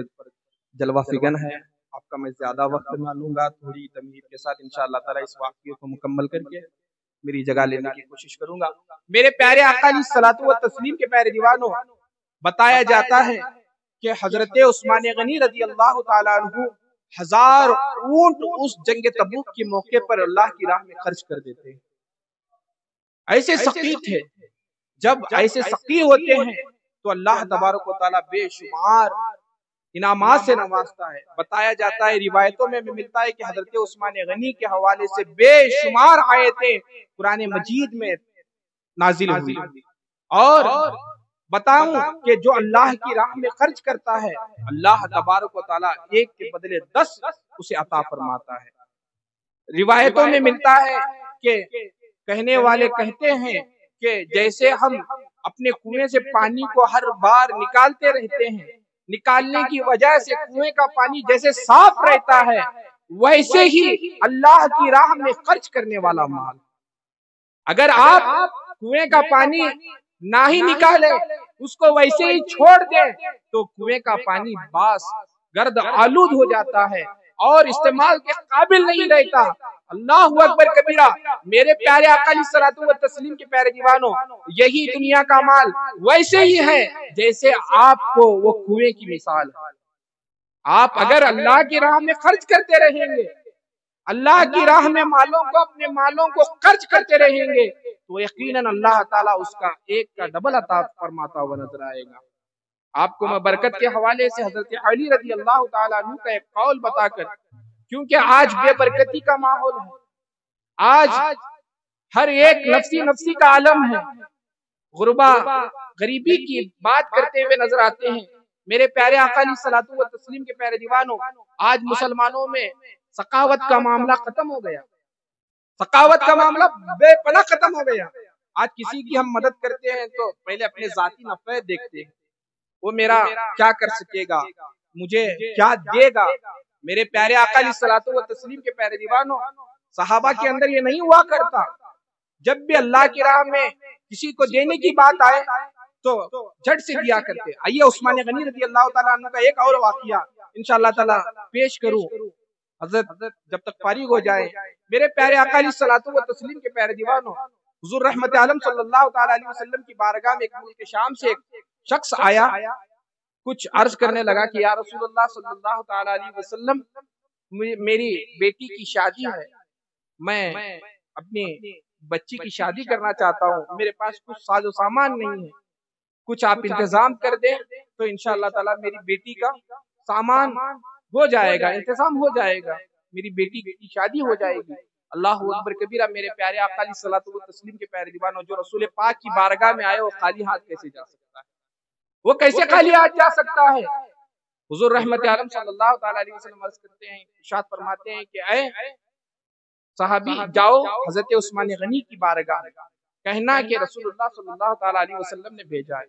جلوہ فگن ہے، آپ کا میں زیادہ وقت نہ لوں گا، تھوڑی تمہید کے ساتھ انشاءاللہ تعالی اس واقعے کو مکمل کر کے میری جگہ لینے کی کوشش کروں گا۔ میرے پیارے آقا علیہ الصلوۃ والتسلیم کے پیارے دیوانوں، بتایا جاتا ہے کہ حضرت عثمان غنی رضی اللہ تعالیٰ عنہ 1000 اونٹ اس جنگ تبوک کے موقع پر اللہ کی راہ میں خرچ کر دیتے ہیں۔ ایسے سخی تھے، جب ایسے سخی ہوتے ہیں تو اللہ تبارک و تعالیٰ بے شمار انعامات سے نوازتا ہے۔ بتایا جاتا ہے، روایتوں میں ملتا ہے کہ حضرت عثمان غنی کے حوالے سے بے شمار آیتیں قرآن مجید میں نازل ہوئی۔ اور بتاؤں کہ جو اللہ کی راہ میں خرچ کرتا ہے، اللہ تبارک و تعالیٰ ایک کے بدلے 10 اسے عطا فرماتا ہے۔ روایتوں میں ملتا ہے کہ کہنے والے کہتے ہیں کہ جیسے ہم اپنے کنویں سے پانی کو ہر بار نکالتے رہتے ہیں، نکالنے کی وجہ سے کنویں کا پانی جیسے صاف رہتا ہے، ویسے ہی اللہ کی راہ میں خرچ کرنے والا مال، اگر آپ کنویں کا پانی نہ ہی نکالے، اس کو ویسے ہی چھوڑ دیں، تو کنویں کا پانی باس گرد آلود ہو جاتا ہے اور استعمال کے قابل نہیں رہتا۔ اللہ اکبر کبیرہ، میرے پیارے آقا علیہ الصلوۃ والتسلیم کے پیارے دیوانوں، یہی دنیا کا مال ویسے ہی ہے جیسے آپ کو وہ کنویں کی مثال ہے۔ آپ اگر اللہ کی راہ میں خرچ کرتے رہیں گے، اللہ کی راہ میں اپنے مالوں کو خرچ کرتے رہیں گے، تو یقیناً اللہ تعالیٰ اس کا ایک کا ڈبل عطا فرماتا ہوا نظر آئے گا۔ آپ کو میں برکت کے حوالے سے حضرت علی رضی اللہ تعالیٰ عنہ کا ایک قول بتا کر، کیونکہ آج بے برکتی کا ماحول ہے، آج ہر ایک نفسی نفسی کا عالم ہے، غربا غریبی کی بات کرتے ہوئے نظر آتے ہیں۔ میرے پیارے آقا علیہ الصلوۃ والتسلیم کے پیارے دیوانوں، آج مسلمانوں میں سخاوت کا معاملہ ختم ہو گیا، سخاوت کا معاملہ بے پناہ ختم ہو گیا۔ آج کسی کی ہم مدد کرتے ہیں تو پہلے اپنے ذاتی نفع دیکھتے ہیں، وہ میرا کیا کر سکے گا، مجھے کیا دے گا۔ میرے پیارے آقا علیہ الصلوۃ والتسلیم کے پیارے دیوانوں، صحابہ کے اندر یہ نہیں ہوا کرتا، جب بھی اللہ کی راہ میں کسی کو دینے کی بات آئے تو جھٹ سے دیا کرتے۔ آئیے عثمان غنی رضی اللہ تعالیٰ عنہ کا ایک اور واقعہ انشاءاللہ تعالیٰ پیش کروں، حضرت جب تک فارغ ہو جائے۔ میرے پیارے آقا علیہ الصلوۃ والتسلیم کے پیارے دیوانوں، حضور رحمت عالم صلی اللہ تعالیٰ علیہ وسلم کی بارگاہ میں ایک ملک شام سے ایک شخص آیا، کچھ عرض کرنے لگا کہ یا رسول اللہ صلی اللہ تعالیٰ علیہ وسلم، میری بیٹی کی شادی ہے، میں اپنی بچی کی شادی کرنا چاہتا ہوں، میرے پاس کچھ ساز و سامان نہیں ہے، کچھ آپ انتظام کر دیں تو انشاءاللہ تعالیٰ میری بیٹی کا سامان ہو جائے گا، انتظام ہو جائے گا، میری بیٹی کی شادی ہو جائے گی۔ اللہ اکبر کبیرہ، میرے پیارے آقا علیہ الصلوۃ والتسلیم کے پیارے دیوانوں، جو رسول پاک کی بارگاہ میں آئے وہ خالی ہاتھ کیسے جا سکتا ہے؟ وہ کیسے خالی ہاتھ جا سکتا ہے؟ حضور رحمت عالم صلی اللہ تعالیٰ علیہ وسلم عرض کرتے ہیں، ارشاد فرماتے ہیں کہ اے صحابی، جاؤ حضرت عثمان غنی کی بارگاہ میں کہنا کہ رسول اللہ صلی اللہ تعالیٰ علیہ وسلم نے بھیجا ہے۔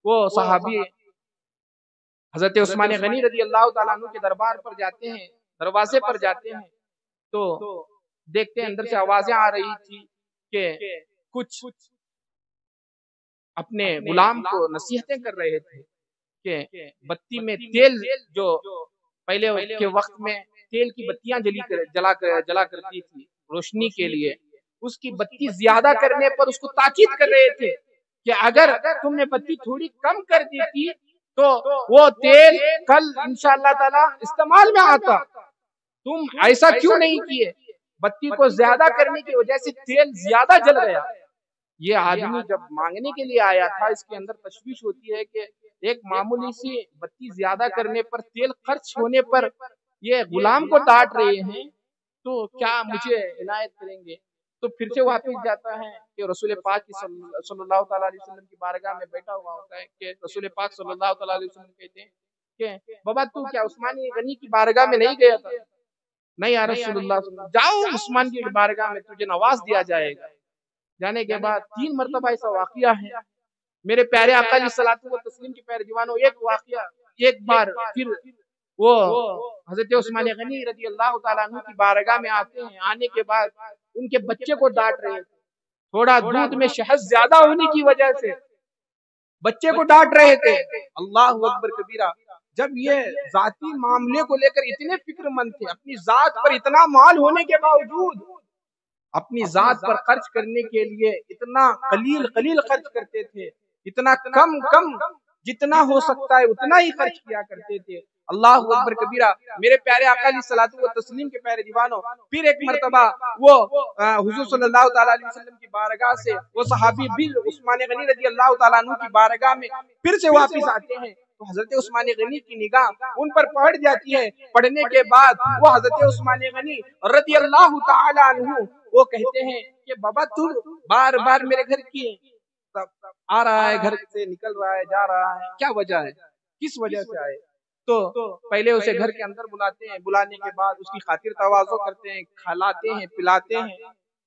وہ صحابی حضرت عثمان غنی رضی اللہ تعالیٰ عنہ کے دربار پر جاتے ہیں، دروازے پر جاتے ہیں تو دیکھتے ہیں اندر سے آوازیں آ رہی تھی کہ کچھ اپنے غلام کو نصیحتیں کر رہے تھے کہ بتی میں تیل، جو پہلے کے وقت میں تیل کی بتیاں جلا کرتی تھی روشنی کے لیے، اس کی بتی زیادہ کرنے پر اس کو تاکید کر رہے تھے کہ اگر تم نے بتی تھوڑی کم کر دی تھی تو وہ تیل کل انشاءاللہ تعالی استعمال میں آتا، تم ایسا کیوں نہیں کیے؟ بتی کو زیادہ کرنے کی وجہ سے تیل زیادہ جل گیا۔ یہ آدمی جب مانگنے کے لیے آیا تھا، اس کے اندر تشویش ہوتی ہے کہ ایک معمولی سی بتی زیادہ کرنے پر، تیل خرچ ہونے پر یہ غلام کو ڈانٹ رہے ہیں، تو کیا مجھے عنایت کریں گے؟ تو پھر سے واپس جاتا ہے کہ رسول پاک صلی اللہ تعالیٰ علیہ وسلم کی بارگاہ میں بیٹھا ہوا ہوتا ہے کہ رسول پاک صلی اللہ تعالیٰ علیہ وسلم کہتے ہیں کہ بابا تو کیا عثمان غنی کی بارگاہ میں نہیں گیا تھا؟ نہیں یا رسول اللہ، جاؤ عثمان کی بارگاہ میں، تجھے نواز دیا جائے گا۔ جانے کے بعد 3 مرتبہ ایسا واقعہ ہے۔ میرے پیارے آقا علیہ الصلوۃ والتسلیم کے پیارے دیوانوں، ایک واقعہ، ایک بار پھر وہ حضرت عثمان غنی رضی اللہ تعالیٰ عنہ کی بارگاہ میں آتے ہیں، آنے کے بعد ان کے بچے کو ڈانٹ رہے تھے، تھوڑا دودھ میں شہد زیادہ ہونے کی وجہ سے بچے کو ڈانٹ رہے تھے۔ اللہ اکبر کبیرہ، جب یہ ذاتی معاملے کو لے کر اتنے فکر مند تھے، اپنی ذات پر اتنا مال ہونے کے باوجود اپنی ذات پر خرچ کرنے کے لیے اتنا قلیل خرچ کرتے تھے، اتنا کم جتنا ہو سکتا ہے اتنا ہی خرچ کیا کرتے تھے۔ اللہ اکبر کبیرہ، میرے پیارے آقا علیہ الصلوۃ والتسلیم کے پیارے دیوانوں، پھر ایک مرتبہ وہ حضور صلی اللہ تعالیٰ علیہ وسلم کی بارگاہ سے وہ صحابی بھی عثمان غنی رضی اللہ تعالیٰ عنہ کی بارگاہ میں پھر سے واپس آتے ہیں، تو حضرت عثمان غنی کی نگاہ ان پر پڑ جاتی ہے۔ پڑھنے کے بعد وہ حضرت عثمان غنی رضی اللہ تعالیٰ عنہ وہ کہتے ہیں کہ بابا تو بار بار میرے گھر کی آ رہا ہے، گھر سے نکل رہا ہے، جا رہا ہے، کیا وجہ ہے؟ کس وجہ سے آئے؟ تو پہلے اسے گھر کے اندر بلاتے ہیں، بلانے کے بعد اس کی خاطر تواضع کرتے ہیں، کھلاتے ہیں، پلاتے ہیں،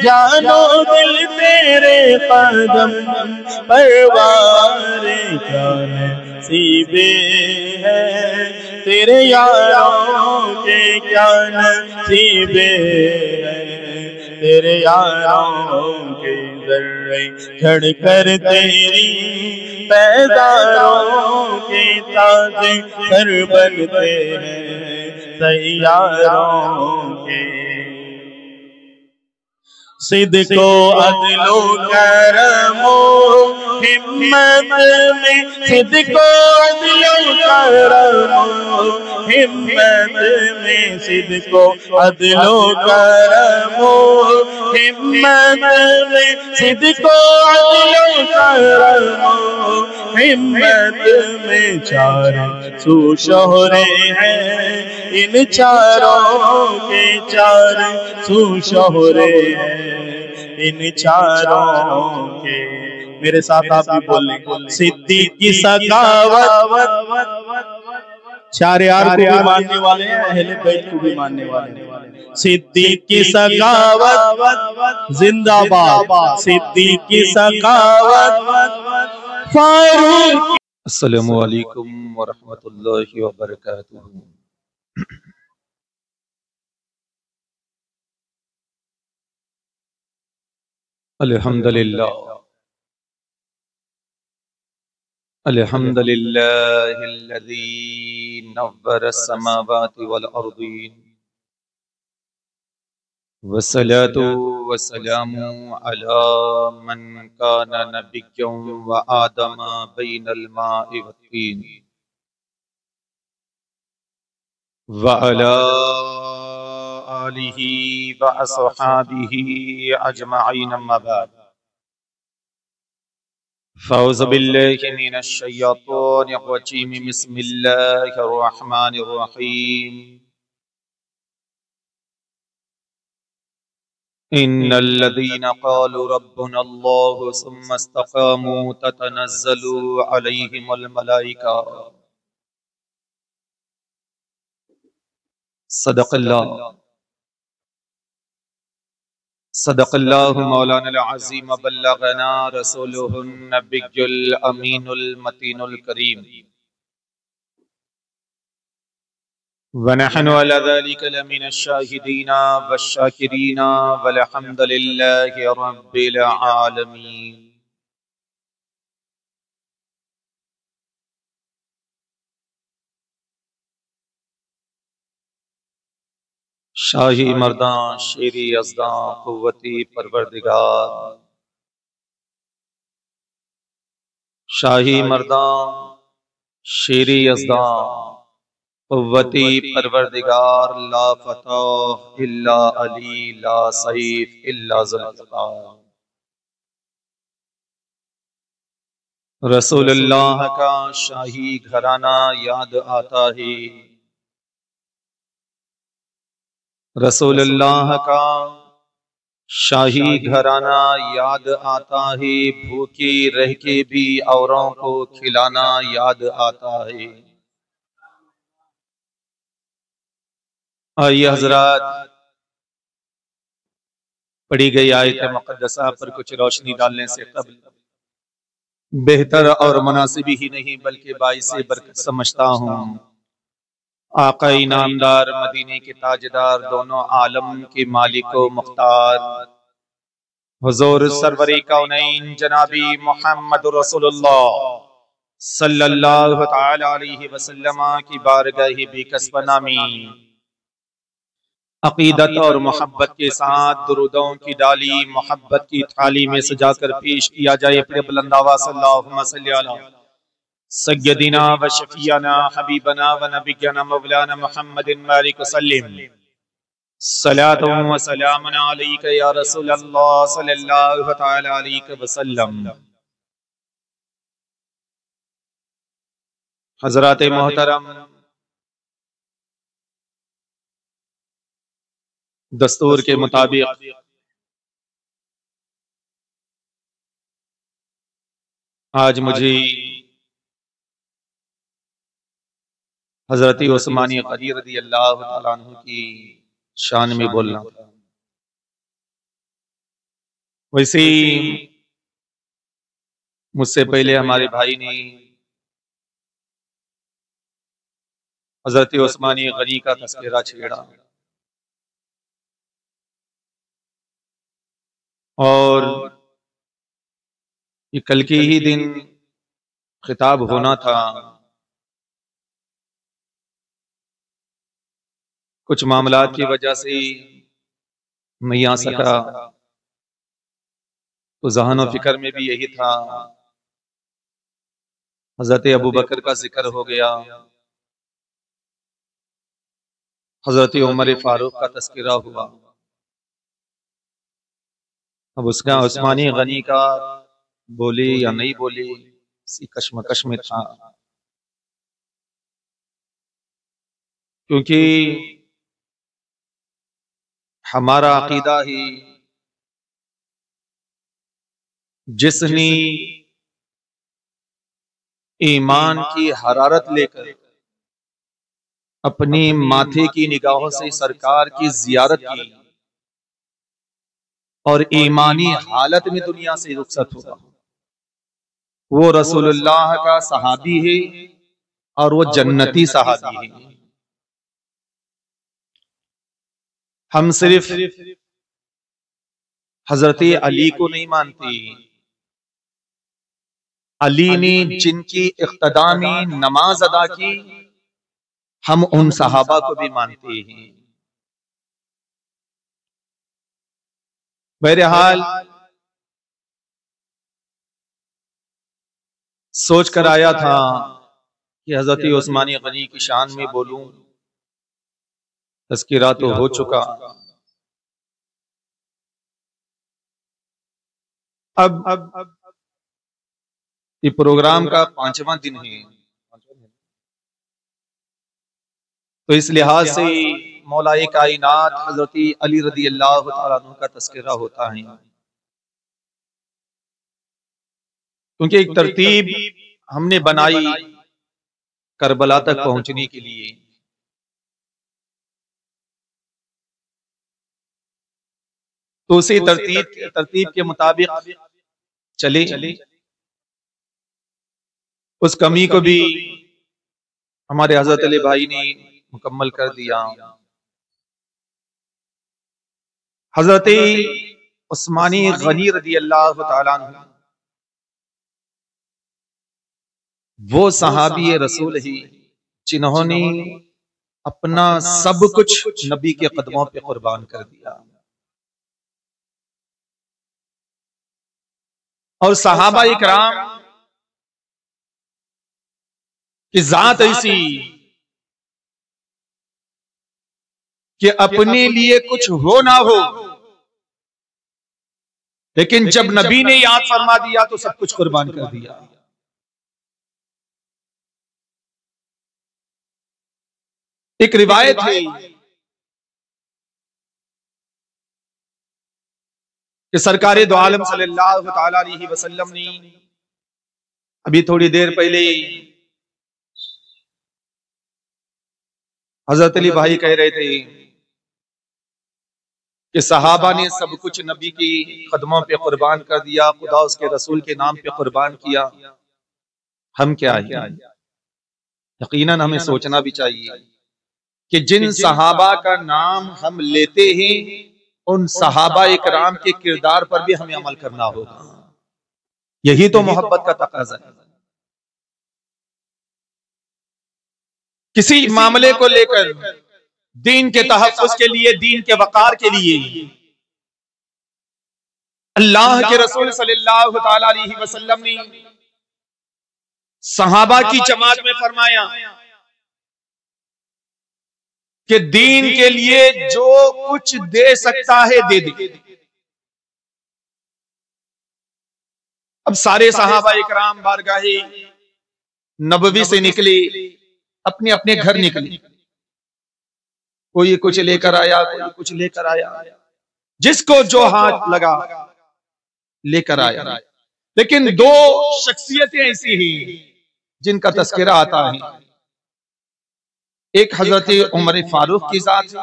جانو دل تیرے قدم پروار کیا نصیب ہے تیرے یاروں کے کیا نصیب ہے تیرے یاروں کے ذرے جھڑ کر تیری پیداروں کے تاج سر بنتے ہیں سیاروں کے صدق و عدل و کرم و ہمت میں صدق و عدل و کرم و ہمت میں صدق و عدل و کرم و ہمت میں صدق و عدل و کرم و ہمت میں چار سو شہرے ہیں ان چاروں کے چار سو شہرے ہیں ان چاروں کے میرے ساتھ آپ بھی بولیں صدیق کی سخاوت چار یار کو بھی ماننے والے ہیں اہل بیت کو بھی ماننے والے ہیں صدیق کی سخاوت زندہ باد صدیق کی سخاوت فاروق السلام علیکم ورحمۃ اللہ وبرکاتہ الحمدللہ الذي نور السماوات والأرضين والصلاة والسلام على من كان نبيا وآدم بين الماء والطين وعلى آله وأصحابه أجمعين أما بعد فأعوذ بالله من الشيطان الرجيم بسم الله الرحمن الرحيم إن الذين قالوا ربنا الله ثم استقاموا تتنزل عليهم الملائكة صدق الله صدق الله مولانا العظيم بلغنا رسوله النبي الأمين المتين الكريم ونحن على ذلك لمن الشاهدين والشاكرين والحمد لله رب العالمين شاہی مردان شیری ازدان قوتی پروردگار شاہی مردان شیری ازدان قوتی پروردگار لا فتح الا علی لا سیف الا ذوالفقار رسول اللہ کا شاہی گھرانہ یاد آتا ہے رسول اللہ کا شاہی گھرانہ یاد آتا ہے بھوکی رہ کے بھی اوروں کو کھلانا یاد آتا ہے آئیے حضرات پڑھی گئی آیت مقدسہ پر کچھ روشنی ڈالنے سے قبل بہتر اور مناسب ہی نہیں بلکہ باعث برکت سمجھتا ہوں آقا انعامدار مدینے کے تاجدار دونوں عالم کے مالک و مختار حضور سرور کونین جنابی محمد رسول اللہ صلی اللہ تعالی علیہ وسلم کی بارگاہ بیکسب نامی عقیدت اور محبت کے ساتھ درودوں کی ڈالی محبت کی تھالی میں سجا کر پیش کیا جائے اپنے بلند آواز اللہم صلی علی سیدنا و شفیعنا حبیبنا و نبینا مولانا محمد بارک وسلم صلاة و سلام علیک یا رسول اللہ صلی اللہ تعالی علیہ وسلم حضرات محترم دستور کے مطابق آج مجھے حضرت عثمانی غنی رضی اللہ تعالیٰ عنہ کی شان میں بولنا تھا ویسے مجھ سے پہلے ہمارے بھائی نے حضرت عثمانی غنی کا تذکرہ چھیڑا، اور یہ کل کے ہی دن خطاب ہونا تھا، کچھ معاملات کی وجہ سے نہیں آ سکا، تو ذہن و فکر میں بھی یہی تھا۔ حضرت ابو بکر کا ذکر ہو گیا، حضرت عمر فاروق کا تذکرہ ہوا، اب اس کا عثمانی غنی کا بولے یا نہیں بولے اسی کشمکش میں تھا، کیونکہ ہمارا عقیدہ ہی جس نے ایمان کی حرارت لے کر اپنی ماتھے کی نگاہوں سے سرکار کی زیارت کی اور ایمانی حالت میں دنیا سے رخصت ہوا، وہ رسول اللہ کا صحابی ہے اور وہ جنتی صحابی ہے۔ ہم صرف حضرت علی کو نہیں مانتے، علی نے جن کی اقتداء میں نماز ادا کی ہم ان صحابہ کو بھی مانتے ہیں۔ بہرحال سوچ کر آیا تھا کہ حضرت عثمانی غنی کی شان میں بولوں، تذکرہ تو ہو چکا، اب یہ پروگرام کا 5واں دن ہے، تو اس لحاظ سے مولا کائنات حضرت علی رضی اللہ تعالیٰ عنہ کا تذکرہ ہوتا ہے، کیونکہ ایک ترتیب ہم نے بنائی کربلا تک پہنچنے کے لیے، تو اسی ترتیب کے مطابق چلے، اس کمی کو بھی ہمارے حضرت علی بھائی نے مکمل کر دیا۔ حضرت عثمانی غنی رضی اللہ تعالیٰ عنہ وہ صحابی رسول ہی جنہوں نے اپنا سب کچھ نبی کے قدموں پہ قربان کر دیا، اور صحابہ اکرام کی ذات ایسی کہ اپنے لیے کچھ ہو نہ ہو، لیکن جب نبی نے یاد فرما دیا تو سب کچھ قربان کر دیا۔ ایک روایت ہے کہ سرکار دو عالم صلی اللہ تعالی علیہ وسلم نے ابھی تھوڑی دیر پہلے حضرت علی بھائی کہہ رہے تھے کہ صحابہ نے سب کچھ نبی کی قدموں پہ قربان کر دیا، خدا اس کے رسول کے نام پہ قربان کیا، ہم کیا ہیں؟ یقیناً ہمیں سوچنا بھی چاہیے کہ جن صحابہ کا نام ہم لیتے ہیں ان صحابہ اکرام کے کردار پر بھی ہمیں عمل کرنا ہوگا، یہی تو محبت کا تقاضا ہے۔ کسی معاملے کو لے کر دین کے تحفظ کے لیے، دین کے وقار کے لیے اللہ کے رسول صلی اللہ تعالی علیہ وسلم نے صحابہ کی جماعت میں فرمایا کہ دین کے لیے جو کچھ دے سکتا ہے دے دے۔ اب سارے صحابہ اکرام بارگاہ نبوی سے نکلے، اپنے اپنے گھر نکلے، کوئی کچھ لے کر آیا، کوئی کچھ لے کر آیا، جس کو جو ہاتھ لگا لے کر آیا، لیکن دو شخصیتیں ایسی ہیں جن کا تذکرہ آتا ہے، ایک حضرت عمر فاروق کی ذات ہے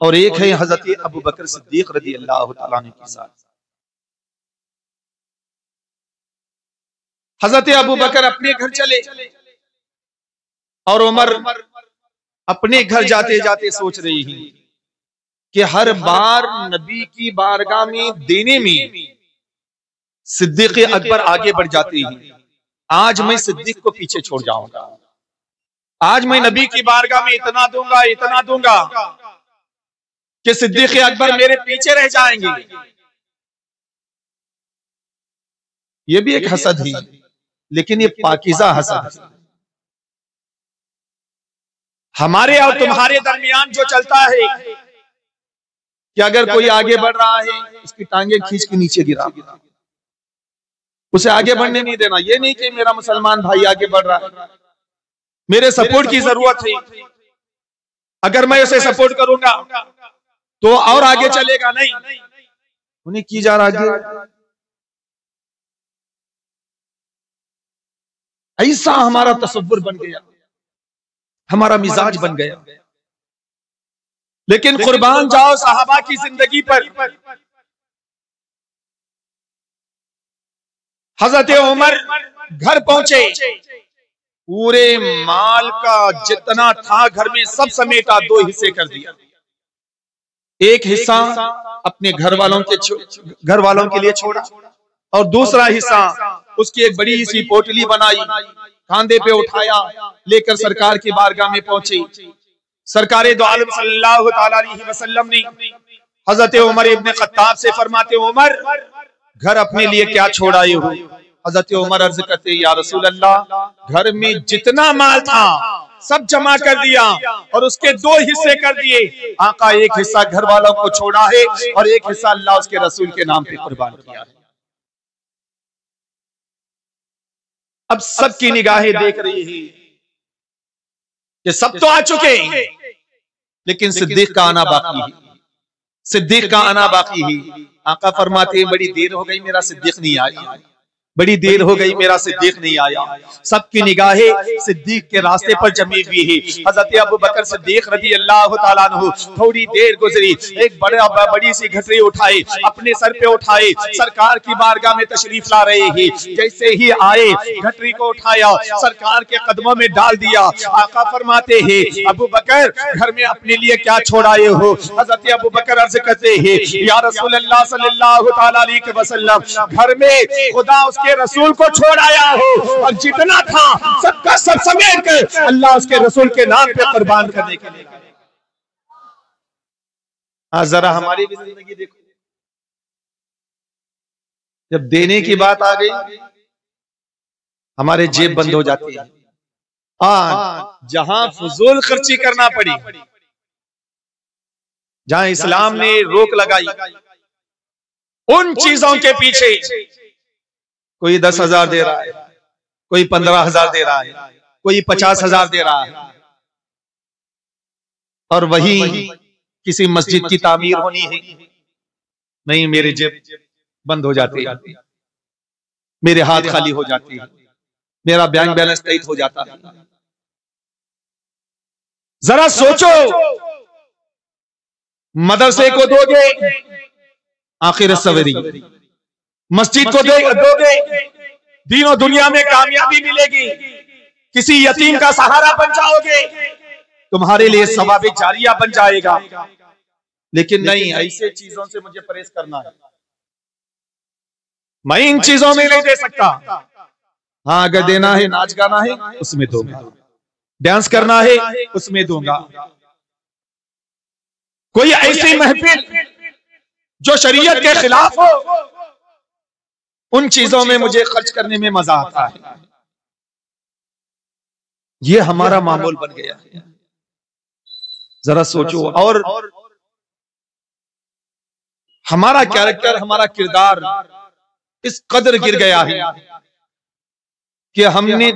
اور ایک ہے حضرت ابو بکر صدیق رضی اللہ تعالیٰ عنہ کی ذات۔ حضرت ابو بکر اپنے گھر چلے اور عمر اپنے گھر جاتے جاتے سوچ رہی ہیں کہ ہر بار نبی کی بارگاہ میں دینے میں صدیق اکبر آگے بڑھ جاتے ہیں، آج میں صدیق کو پیچھے چھوڑ جاؤں گا، آج میں نبی کی بارگاہ میں اتنا دوں گا کہ صدیق اکبر میرے پیچھے رہ جائیں گے۔ یہ بھی ایک حسد ہے، لیکن یہ پاکیزہ حسد ہے۔ ہمارے اور تمہارے درمیان جو چلتا ہے کہ اگر کوئی آگے بڑھ رہا ہے اس کی ٹانگیں کھینچ کے نیچے گرا، اسے آگے بڑھنے نہیں دینا۔ یہ نہیں کہ میرا مسلمان بھائی آگے بڑھ رہا ہے، میرے سپورٹ کی ضرورت ہے، اگر میں اسے سپورٹ کروں گا تو اور آگے چلے گا، نہیں، انہیں کی جا رہا ہے۔ ایسا ہمارا تصور بن گیا، ہمارا مزاج بن گیا۔ لیکن قربان جاؤ صحابہ کی زندگی پر۔ حضرت عمر گھر پہنچے، پورے مال کا جتنا تھا گھر میں سب سمیٹا، 2 حصے کر دیا۔ ایک حصہ اپنے گھر والوں کے لیے چھوڑا اور دوسرا حصہ اس کی ایک بڑی سی پوٹلی بنائی، کاندھے پہ اٹھایا، لے کر سرکار کی بارگاہ میں پہنچے۔ سرکار دو عالم صلی اللہ تعالی علیہ وسلم نے حضرت عمر ابن خطاب سے فرماتے، عمر گھر اپنے لیے کیا چھوڑائے ہو؟ حضرت عمر عرض کرتے، یا رسول اللہ گھر میں جتنا مال تھا سب جمع کر دیا اور اس کے 2 حصے کر دیے۔ آقا ایک حصہ گھر والوں کو چھوڑا ہے اور ایک حصہ اللہ اس کے رسول کے نام پہ قربان کیا ہے۔ اب سب کی نگاہیں دیکھ رہی ہیں کہ سب تو آ چکے ہیں، لیکن صدیق کا آنا باقی ہے، صدیق کا آنا باقی ہے۔ آقا فرماتے ہیں بڑی دیر ہو گئی میرا صدیق نہیں آیا، بڑی دیر ہو گئی میرا صدیق نہیں آیا۔ سب کی نگاہیں صدیق کے راستے پر جمی ہوئی ہے۔ حضرت ابو بکر صدیق رضی اللہ تعالیٰ عنہ تھوڑی دیر گزری، ایک بڑی سی گھٹری اٹھائے، اپنے سر پہ اٹھائے، سرکار کی بارگاہ میں تشریف لا رہے ہیں۔ جیسے ہی آئے گھٹری کو اٹھایا، سرکار کے قدموں میں ڈال دیا۔ آقا فرماتے ہیں ابو بکر گھر میں اپنے لیے کیا چھوڑائے ہو؟ حضرت ابو بکر عرض کرتے ہیں یا رسول اللہ صلی اللہ تعالیٰ علیہ وسلم گھر میں خدا اس کے رسول کو چھوڑ آیا ہو اور جتنا تھا سب کا سب سمیٹ کر اللہ اس کے رسول کے نام پہ قربان کرنے کے لیے۔ ذرا ہماری بھی زندگی دیکھو، جب دینے کی بات آ گئی ہمارے جیب بند ہو جاتی ہے۔ جہاں فضول خرچی کرنا پڑی، جہاں اسلام نے روک لگائی، ان چیزوں کے پیچھے کوئی 10,000 دے رہا ہے، کوئی 15,000 دے رہا ہے، کوئی 50,000 دے رہا ہے، اور وہی کسی مسجد کی تعمیر ہونی ہے، نہیں میرے جیب بند ہو جاتی ہے، میرے ہاتھ خالی ہو جاتی ہے، میرا بینک بیلنس ٹائٹ ہو جاتا ہے۔ ذرا سوچو، مدرسے کو دو گے آخرت سوری، مسجد کو دو گے دین و دنیا میں کامیابی ملے گی، کسی یتیم کا سہارا بن جاؤ گے، تمہارے لیے ثواب جاریہ بن جائے گا۔ لیکن نہیں، ایسے چیزوں سے مجھے پرہیز کرنا ہے، میں ان چیزوں میں نہیں دے سکتا۔ ہاں اگر دینا ہے، ناچ گانا ہے اس میں دوں گا، ڈانس کرنا ہے اس میں دوں گا، کوئی ایسی محفل جو شریعت کے خلاف ہو ان چیزوں میں مجھے خرچ کرنے میں مزہ آتا ہے۔ یہ ہمارا معمول بن گیا ہے، ذرا سوچو۔ اور ہمارا کیریکٹر، ہمارا کردار اس قدر گر گیا ہے کہ ہم نے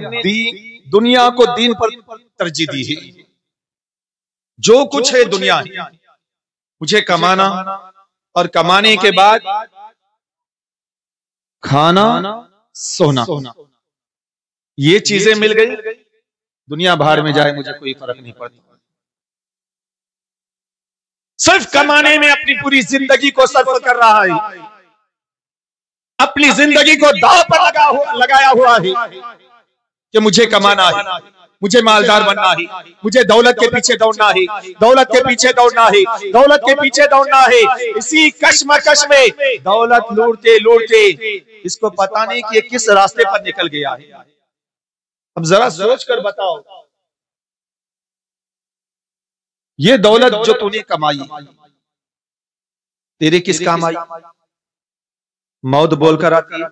دنیا کو دین پر ترجیح دی ہے۔ جو کچھ ہے دنیا ہے، مجھے کمانا اور کمانے کے بعد کھانا سونا، یہ چیزیں مل گئی، دنیا باہر میں جائے مجھے کوئی فرق نہیں پڑتا۔ صرف کمانے میں اپنی پوری زندگی کو صرف کر رہا ہے، اپنی زندگی کو داؤ پر لگایا ہوا ہے کہ مجھے کمانا ہے، مجھے مالدار بننا ہے، مجھے دولت کے پیچھے دوڑنا ہے، دولت کے پیچھے دوڑنا ہے، دولت کے پیچھے دوڑنا ہے۔ اسی کشمکش میں دولت لوٹتے لوٹتے اس کو پتا نہیں کہ یہ کس راستے پر نکل گیا ہے۔ اب ذرا سوچ کر بتاؤ، یہ دولت جو تو نے کمائی تیرے کس کام آئی؟ موت بول کر آتی ہے،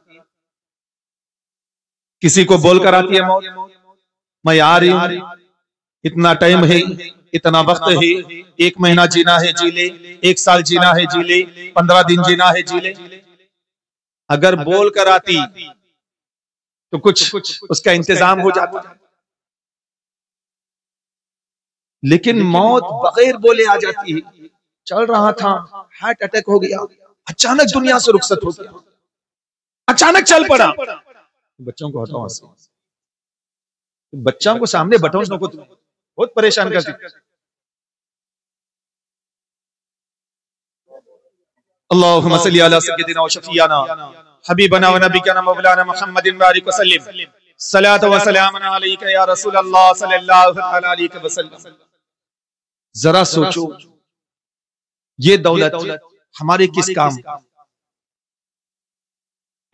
کسی کو بول کر آتی ہے موت، میں آ رہی ہوں، اتنا ٹائم ہے، اتنا وقت ہے، 1 مہینہ جینا ہے جی لے، 1 سال جینا ہے جی لے، 15 دن جینا ہے جی لے۔ اگر بول کر آتی تو کچھ اس کا انتظام ہو جاتا، لیکن موت بغیر بولے آ جاتی ہے۔ چل رہا تھا، ہارٹ اٹیک ہو گیا، اچانک دنیا سے رخصت ہو گیا، اچانک چل پڑا۔ بچوں کو ہٹاؤ سے، بچوں کو سامنے بٹھاؤ، کو بہت پریشان کرتی۔ اللہم صلی علی سیدنا و شفیعنا حبیبنا و نبینا مولانا محمد بارک وسلم، صلاۃ و سلام علیک یا رسول اللہ صلی اللہ علیہ وسلم۔ ذرا سوچو، یہ دولت ہمارے کس کام؟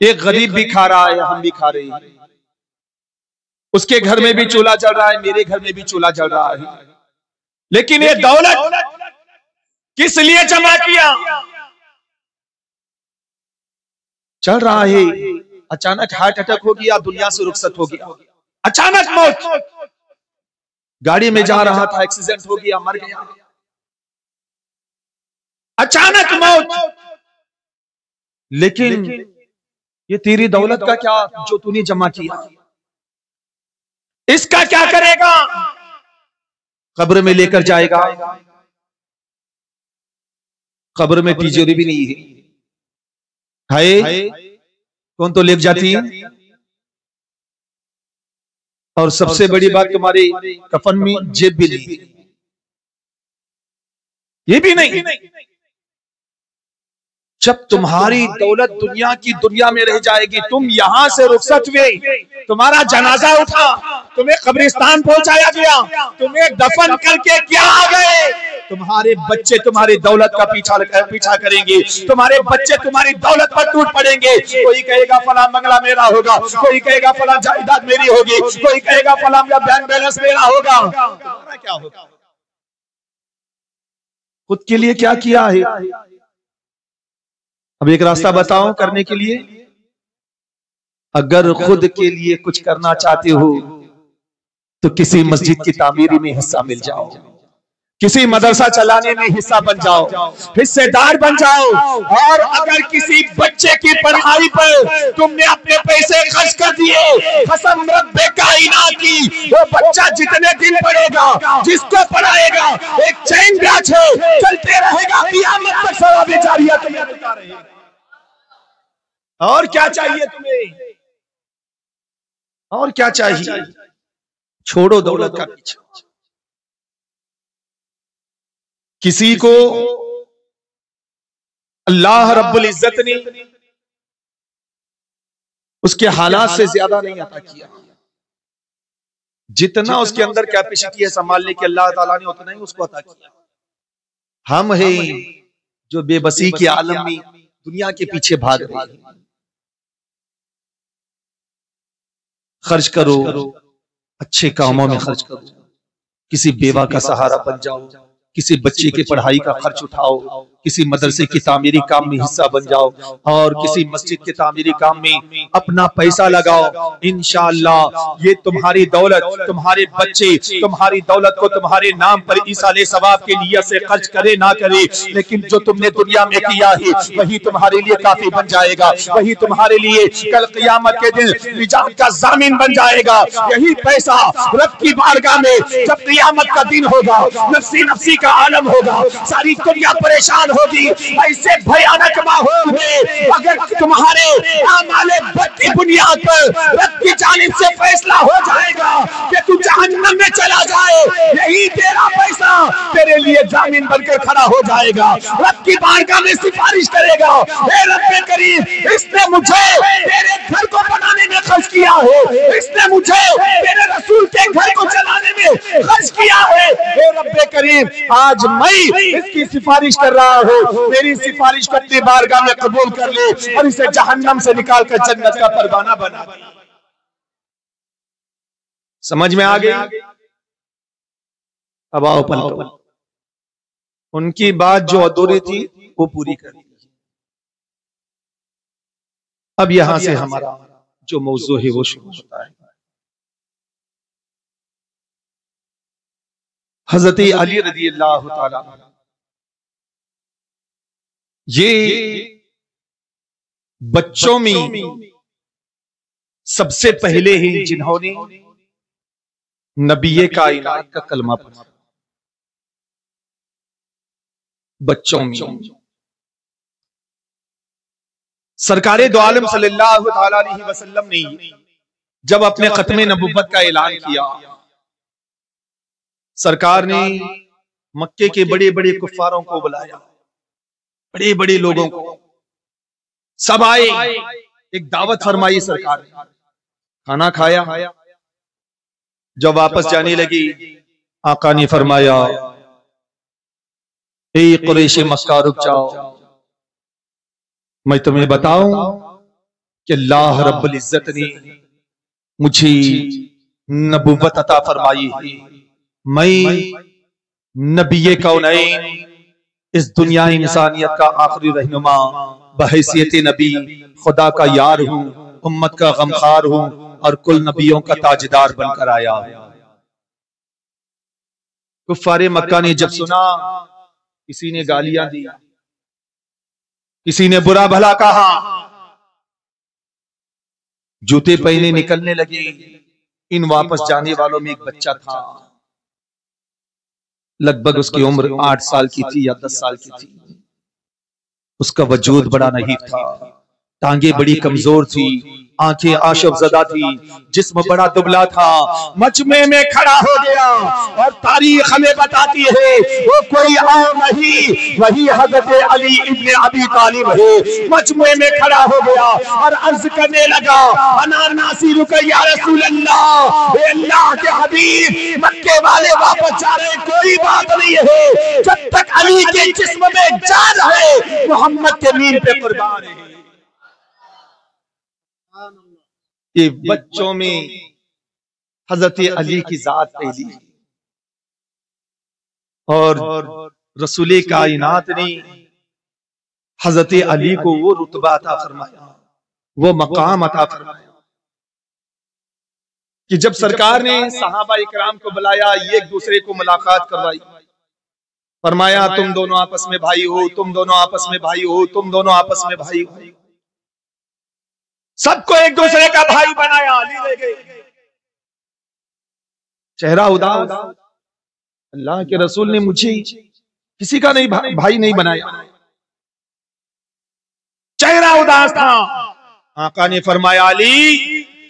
ایک غریب بھی کھا رہا ہے، ہم بھی کھا رہے ہیں، اس کے گھر میں بھی چولہا جل رہا ہے، میرے گھر میں بھی چولہا جل رہا ہے، لیکن یہ دولت کس لیے جمع کیا؟ چل رہا ہے، اچانک ہارٹ اٹیک ہو گیا، دنیا سے رخصت ہو گیا، اچانک موت، گاڑی میں جا رہا تھا، ایکسیڈنٹ ہو گیا، مر گیا، اچانک موت۔ لیکن یہ تیری دولت کا کیا جو تو نے جمع کیا؟ اس کا کیا کرے گا؟ قبر میں لے کر جائے گا؟ قبر میں تیجوری بھی نہیں ہے، کون تو لے جاتی ہے؟ اور سب سے بڑی بات، تمہارے کفن میں جیب بھی نہیں، یہ بھی نہیں۔ جب تمہاری دولت دنیا کی دنیا میں رہ جائے گی، تم یہاں سے رخصت ہوئے، تمہارا جنازہ اٹھا، تمہیں قبرستان پہنچایا گیا، تمہیں دفن کر کے کیا آ گئے؟ تمہارے بچے تمہاری دولت کا پیچھا کریں گے، تمہارے بچے تمہاری دولت پر ٹوٹ پڑیں گے۔ کوئی کہے گا فلاں بنگلہ میرا ہوگا، کوئی کہے گا فلاں جائیداد میری ہوگی، کوئی کہے گا فلاں بینک بیلنس میرا ہوگا۔ تمہارا کیا ہوگا؟ خود کے لیے کیا کیا ہے؟ اب ایک راستہ بتاؤں کرنے کے لیے، اگر خود کے لیے کچھ کرنا چاہتے ہو تو کسی مسجد کی تعمیری میں حصہ مل جاؤ، کسی مدرسہ چلانے میں حصہ بن جاؤ، حصے دار بن جاؤ۔ اور اگر کسی بچے کی پڑھائی پر تم نے اپنے پیسے خرچ کر دیے، قسم رب کائنات کی، وہ بچہ جتنے دن پڑھے گا، جس کو پڑھائے گا، ایک چین بیاج ہے، چلتے رہے گا، قیامت تک ثواب جاریہ تمہیں ملتا رہے گا۔ اور کیا چاہیے تمہیں؟ اور کیا چاہیے؟ چھوڑو دولت کا پیچھے۔ کسی کو اللہ رب العزت نے اس کے حالات سے زیادہ نہیں عطا کیا، جتنا اس کے اندر کیپیسٹی ہے سنبھالنے کی اللہ تعالیٰ نے اتنا ہی اس کو عطا کیا۔ ہم ہیں جو بے بسی کے عالم میں دنیا کے پیچھے بھاگ رہے ہیں۔ خرچ کرو، اچھے کاموں میں خرچ کرو، کسی بیوہ کا سہارا بن جاؤ، کسی بچے کی پڑھائی کا خرچ اٹھاؤ، کسی مدرسے کی تعمیری کام میں حصہ بن جاؤ، اور کسی مسجد کے تعمیری کام میں اپنا پیسہ لگاؤ۔ انشاءاللہ یہ تمہاری دولت، تمہارے بچے تمہاری دولت کو تمہارے نام پر ایصال ثواب کے لیے سے خرچ کرے نہ کرے، لیکن جو تم نے دنیا میں کیا ہے وہی تمہارے لیے کافی بن جائے گا، وہی تمہارے لیے کل قیامت کے دن نجات کا ضامن بن جائے گا۔ یہی پیسہ رب کی بارگاہ میں جب قیامت کا دن ہوگا، نفسی نفسی کا عالم ہوگا، ساری دنیا پریشان ہوگی، ایسے بھیانک ماحول میں اگر تمہارے اعمال بد کی بنیاد پر رب کی جانب سے فیصلہ ہو جائے گا کہ تو جہنم میں چلا جائے، یہی تیرا پیسہ تیرے لیے جامین بن کر کھڑا ہو جائے گا، رب کی بارگاہ میں سفارش کرے گا، اے رب کریم اس نے مجھے تیرے گھر کو بنانے میں خرچ کیا ہے، اس نے مجھے تیرے رسول کے گھر کو چلانے میں خرچ کیا ہے، اے رب کریم آج میں اس کی سفارش کر رہا ہوں، میری سفارش کو اپنی بارگاہ میں قبول کر لے اور اسے جہنم سے نکال کر جنت کا پروانہ بنا دے۔ سمجھ میں آ گئی؟ اب آؤ پلٹو، ان کی بات جو ادھوری تھی وہ پوری کر دی۔ اب یہاں سے ہمارا جو موضوع ہے وہ شروع ہوتا ہے۔ حضرت علی رضی اللہ تعالی یہ بچوں میں سب سے پہلے ہی جنہوں نے نبی کائنات کا کلمہ پڑھا، بچوں میں سرکار دو عالم صلی اللہ تعالی علیہ وسلم نے جب اپنے ختم نبوت کا اعلان کیا، سرکار نے مکے کے بڑے بڑے کفاروں کو بلایا، بڑے بڑے لوگوں کو، سب آئے، ایک دعوت فرمائی سرکار نے، کھانا کھایا، جب واپس جانے لگی آقا نے فرمایا اے قریش مکہ رک جاؤ، میں تمہیں بتاؤں کہ اللہ رب العزت نے مجھے نبوت عطا فرمائی ہے، میں نبی کونین اس دنیا انسانیت کا آخری رہنما بحیثیت نبی خدا کا یار ہوں، امت کا غمخوار ہوں اور کل نبیوں کا تاجدار بن کر آیا۔ کفار مکہ نے جب سنا، کسی نے گالیاں دی، کسی نے برا بھلا کہا، جوتے پہنے نکلنے لگے۔ ان واپس جانے والوں میں ایک بچہ تھا، لگ بھگ اس کی عمر 8 سال کی تھی یا 10 سال کی تھی، اس کا وجود بڑا نحیف تھا، ٹانگیں بڑی کمزور تھی، آنکھیں آشف زدہ تھی، جسم بڑا دبلا تھا، مجمع میں کھڑا ہو گیا اور تاریخ ہمیں بتاتی ہے وہ کوئی عام نہیں، وہی حضرت علی ابن ابی طالب ہے، مجمع میں کھڑا ہو گیا اور عرض کرنے لگا انا ناصرک یا رسول اللہ، اے اللہ کے حبیب مکے والے واپس جا رہے، کوئی بات نہیں ہے، جب تک علی کے جسم میں جان ہے محمد کے دین پہ قربان ہے۔ یہ بچوں میں حضرت علی کی ذات پہلی، اور رسول کائنات نے حضرت علی کو وہ رتبہ عطا فرمایا، وہ مقام عطا فرمایا کہ جب سرکار نے صحابہ اکرام کو بلایا، ایک دوسرے کو ملاقات کروائی، فرمایا تم دونوں آپس میں بھائی ہو، تم دونوں آپس میں بھائی ہو، تم دونوں آپس میں بھائی ہو، سب کو ایک دوسرے کا بھائی بنایا، علی لے گئے، چہرہ اداس، اللہ کے رسول نے مجھے کسی کا نہیں بھائی نہیں بنایا، چہرہ اداس تھا۔ آقا نے فرمایا علی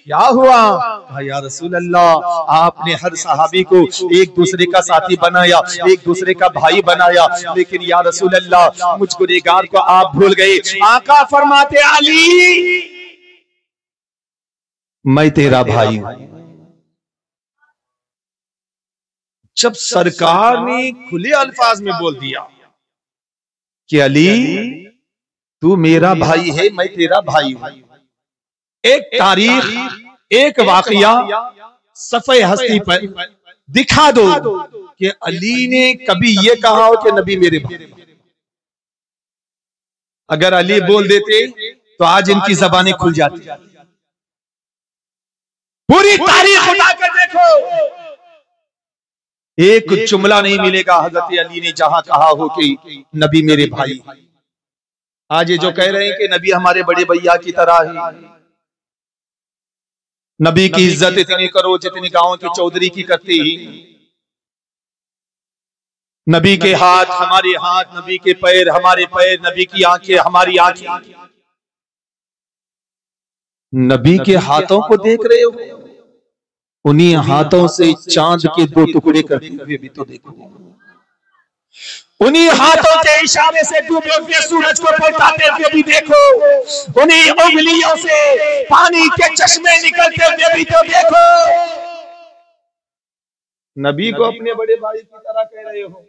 کیا ہوا؟ کہا یا رسول اللہ آپ نے ہر صحابی کو ایک دوسرے کا ساتھی بنایا، ایک دوسرے کا بھائی بنایا، لیکن یا رسول اللہ مجھ گنہگار کو آپ بھول گئے۔ آقا فرماتے علی میں تیرا بھائی ہوں۔ جب سرکار نے کھلے الفاظ میں بول دیا کہ علی تو میرا بھائی ہے، میں تیرا بھائی ہوں، ایک تاریخ، ایک واقعہ صفحہ ہستی پر دکھا دو کہ علی نے کبھی یہ کہا ہو کہ نبی میرے بھائی۔ اگر علی بول دیتے تو آج ان کی زبانیں کھل جاتی۔ پوری تاریخ اٹھا کر دیکھو، ایک جملہ نہیں ملے گا حضرت علی نے جہاں کہا ہو کہ نبی میرے بھائی۔ آج یہ جو کہہ رہے ہیں کہ نبی ہمارے بڑے بھیا کی طرح ہے، نبی کی عزت اتنی کرو جتنی گاؤں کے چودھری کی کرتے ہی، نبی کے ہاتھ ہمارے ہاتھ، نبی کے پیر ہمارے پیر، نبی کی آنکھیں ہماری آنکھیں۔ نبی کے ہاتھوں کو دیکھ رہے ہو، انہی ہاتھوں سے چاند کے 2 ٹکڑے کرتے ہوئے بھی تو دیکھو۔ انہی ہاتھوں کے اشارے سے ڈوبے ہوئے سورج کو پلٹاتے ہوئے بھی دیکھو، انہی انگلیوں سے پانی کے چشمے نکلتے ہوئے بھی تو دیکھو۔ نبی کو اپنے بڑے بھائی کی طرح کہہ رہے ہو۔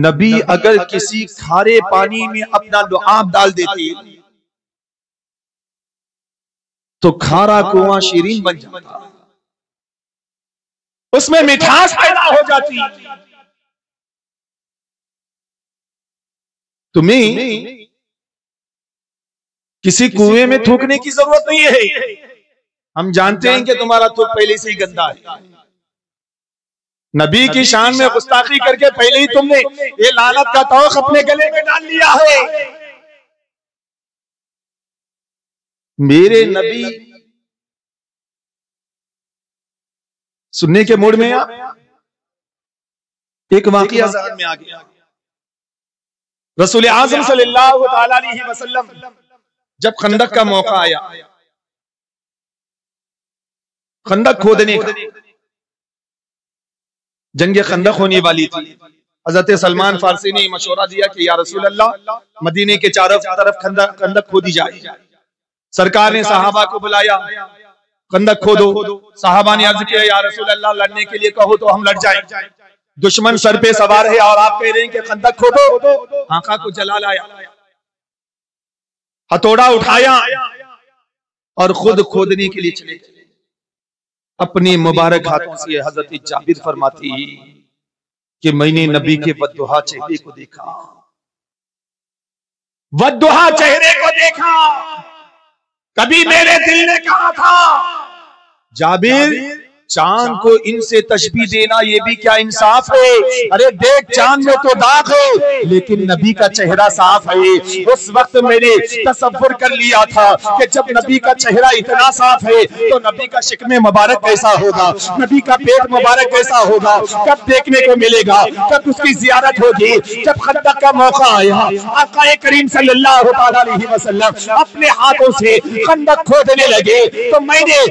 نبی اگر کسی کھارے پانی میں اپنا لعاب ڈال دیتی تو کھارا کنواں شیرین بن جاتا، اس میں مٹھاس پیدا ہو جاتی۔ تمہیں کسی کنویں میں تھوکنے کی ضرورت نہیں ہے، ہم جانتے ہیں کہ تمہارا تھوک پہلے سے ہی گندا ہے۔ نبی کی شان میں گستاخی کر کے پہلے ہی تم نے یہ لعنت کا توق اپنے گلے میں ڈال لیا ہے۔ میرے نبی سننے کے موڈ میں ایک واقعہ ذہن میں آ گیا۔ رسول اعظم صلی اللہ تعالی علیہ وسلم جب خندق کا موقع آیا، خندق کھودنے کا، جنگ خندق ہونے والی تھی، حضرت سلمان فارسی نے مشورہ دیا کہ یا رسول اللہ مدینے کے چاروں طرف خندق کھودی جائے۔ سرکار نے صحابہ کو بلایا، خندق کھودو۔ صحابہ نے عرض کیا یا رسول اللہ لڑنے کے لیے کہو تو ہم لڑ جائیں، دشمن سر پہ سوار ہے اور آپ کہہ رہے ہیں کہ خندق کھودو۔ آقا کو جلال آیا، ہتھوڑا اٹھایا اور خود کھودنے کے لیے چلے گئے۔ اپنے مبارک ہاتھوں سے حضرت جابر فرماتی کہ میں نے نبی کے بددعا چہرے کو دیکھا، بددعا چہرے کو دیکھا۔ کبھی میرے دل نے کہا تھا جابر چاند کو ان سے تشبیہ دینا یہ بھی کیا انصاف ہے؟ ارے دیکھ چاند میں تو داغ ہے لیکن نبی کا چہرہ صاف ہے۔ اس وقت میں نے تصور کر لیا تھا کہ جب نبی کا چہرہ اتنا صاف ہے تو نبی کا شکم مبارک کیسا ہوگا، نبی کا پیٹ مبارک کیسا ہوگا، کب دیکھنے کو ملے گا، کب اس کی زیارت ہوگی۔ جب خندق کا موقع آیا، آقا کریم صلی اللہ علیہ وسلم اپنے ہاتھوں سے خندق کھودنے لگے تو میں نے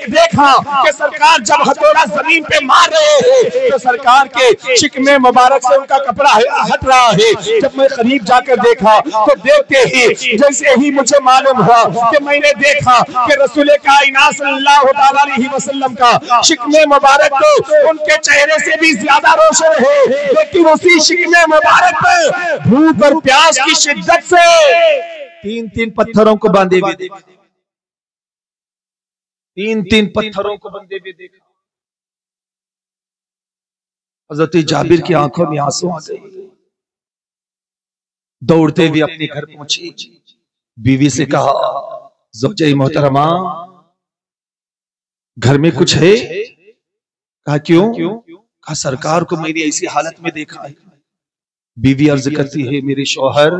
دیکھا کہ سرکار جب ہتھوڑا زمین پہ مار رہے ہیں تو سرکار کے شکم مبارک سے ان کا کپڑا ہٹ رہا ہے۔ جب میں قریب جا کر دیکھا تو دیکھتے ہی جیسے ہی مجھے معلوم ہوا کہ میں نے دیکھا کہ رسول کائنات صلی اللہ علیہ وسلم کا شکم مبارک تو ان کے چہرے سے بھی زیادہ روشن ہے، لیکن اسی شکم مبارک پر بھوک اور پیاس کی شدت سے تین پتھروں کو باندھے ہوئے دیکھا، تین پتھروں کو بندے بھی دیکھا۔ حضرت جابر کی آنکھوں میں آنسو آ گئے، دوڑتے ہوئے اپنے گھر پہنچے، بیوی سے کہا زوجہ محترمہ گھر میں کچھ ہے؟ کہا کیوں؟ کہا سرکار کو میں نے ایسی حالت میں دیکھا ہے۔ بیوی عرض کرتی ہے میرے شوہر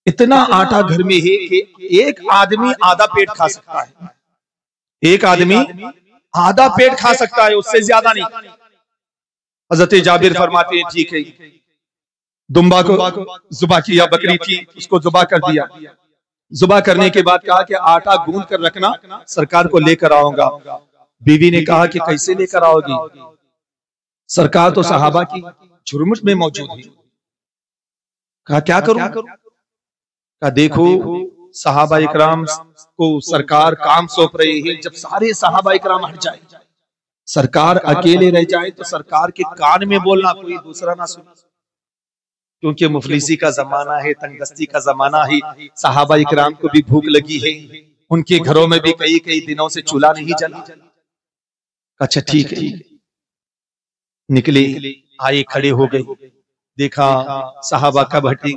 اتنا آٹا گھر میں ہے کہ ایک آدمی آدھا پیٹ کھا سکتا ہے، ایک آدمی آدھا پیٹ کھا سکتا ہے، اس سے زیادہ نہیں۔ حضرت جابر فرماتے ہیں ٹھیک ہے، دمبا کو ذبح کیا، بکری تھی اس کو ذبح کر دیا، ذبح کرنے کے بعد کہا کہ آٹا گوندھ کر رکھنا، سرکار کو لے کر آؤں گا۔ بیوی نے کہا کہ کیسے لے کر آؤ گی؟ سرکار تو صحابہ کی جھرمٹ میں موجود ہے۔ کہا کیا کروں؟ کہا دیکھو صحابہ اکرام کو سرکار کام سونپ رہے ہیں، جب سارے صحابہ اکرام ہٹ جائے، سرکار اکیلے رہ جائے تو سرکار کے کان میں بولنا کوئی دوسرا نہ سنے، کیونکہ مفلسی کا زمانہ ہے، تنگ دستی کا زمانہ ہے، صحابہ اکرام کو بھی بھوک لگی ہے، ان کے گھروں میں بھی کئی دنوں سے چولہا نہیں جلا۔ اچھا ٹھیک ہے، نکلے آئے کھڑے ہو گئے، دیکھا صحابہ کب ہٹیں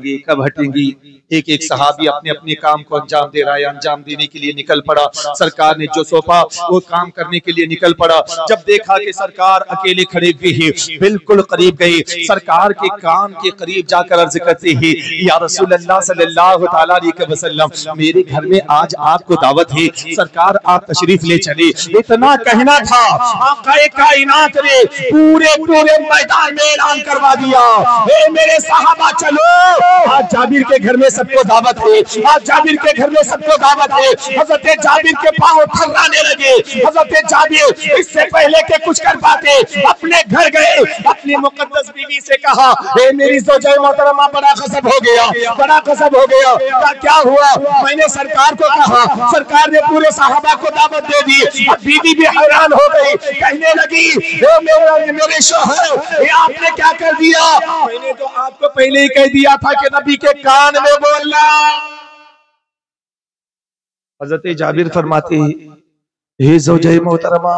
گی، ایک ایک صحابی اپنے اپنے کام کو انجام دے رہا ہے، انجام دینے کے لیے نکل پڑا، سرکار نے جو سونپا وہ کام کرنے کے لیے نکل پڑا۔ جب دیکھا کہ سرکار اکیلے کھڑے ہوئے ہیں، بالکل قریب گئے، سرکار کے کان کے قریب جا کر عرض کرتے ہیں یا رسول اللہ صلی اللہ تعالی علیہ وسلم میرے گھر میں آج آپ کو دعوت ہے، سرکار آپ تشریف لے چلے۔ اتنا کہنا تھا، آقا کائنات نے پورے میدان میں اعلان کروا دیا اے میرے صحابہ چلو، آج جابر کے گھر میں سب کو دعوت ہے، آج جابر کے گھر میں سب کو دعوت ہے۔ حضرت جابر کے پاؤں تھرانے لگے۔ حضرت جابر اس سے پہلے کہ کچھ کر پاتے اپنے گھر گئے، اپنی مقدس بیوی سے کہا اے میری زوجہ محترمہ بڑا غضب ہو گیا، بڑا غضب ہو گیا۔ کیا ہوا؟ میں نے سرکار کو کہا، سرکار نے پورے صحابہ کو دعوت دے دی۔ اب بیوی بھی حیران ہو گئی، کہنے لگی اے میرے شوہر یہ آپ نے کیا کر دیا؟ میں نے تو آپ کو پہلے ہی کہہ دیا تھا کہ نبی کے کان میں بولنا۔ حضرت جابر فرماتے ہیں اے زوجہ محترمہ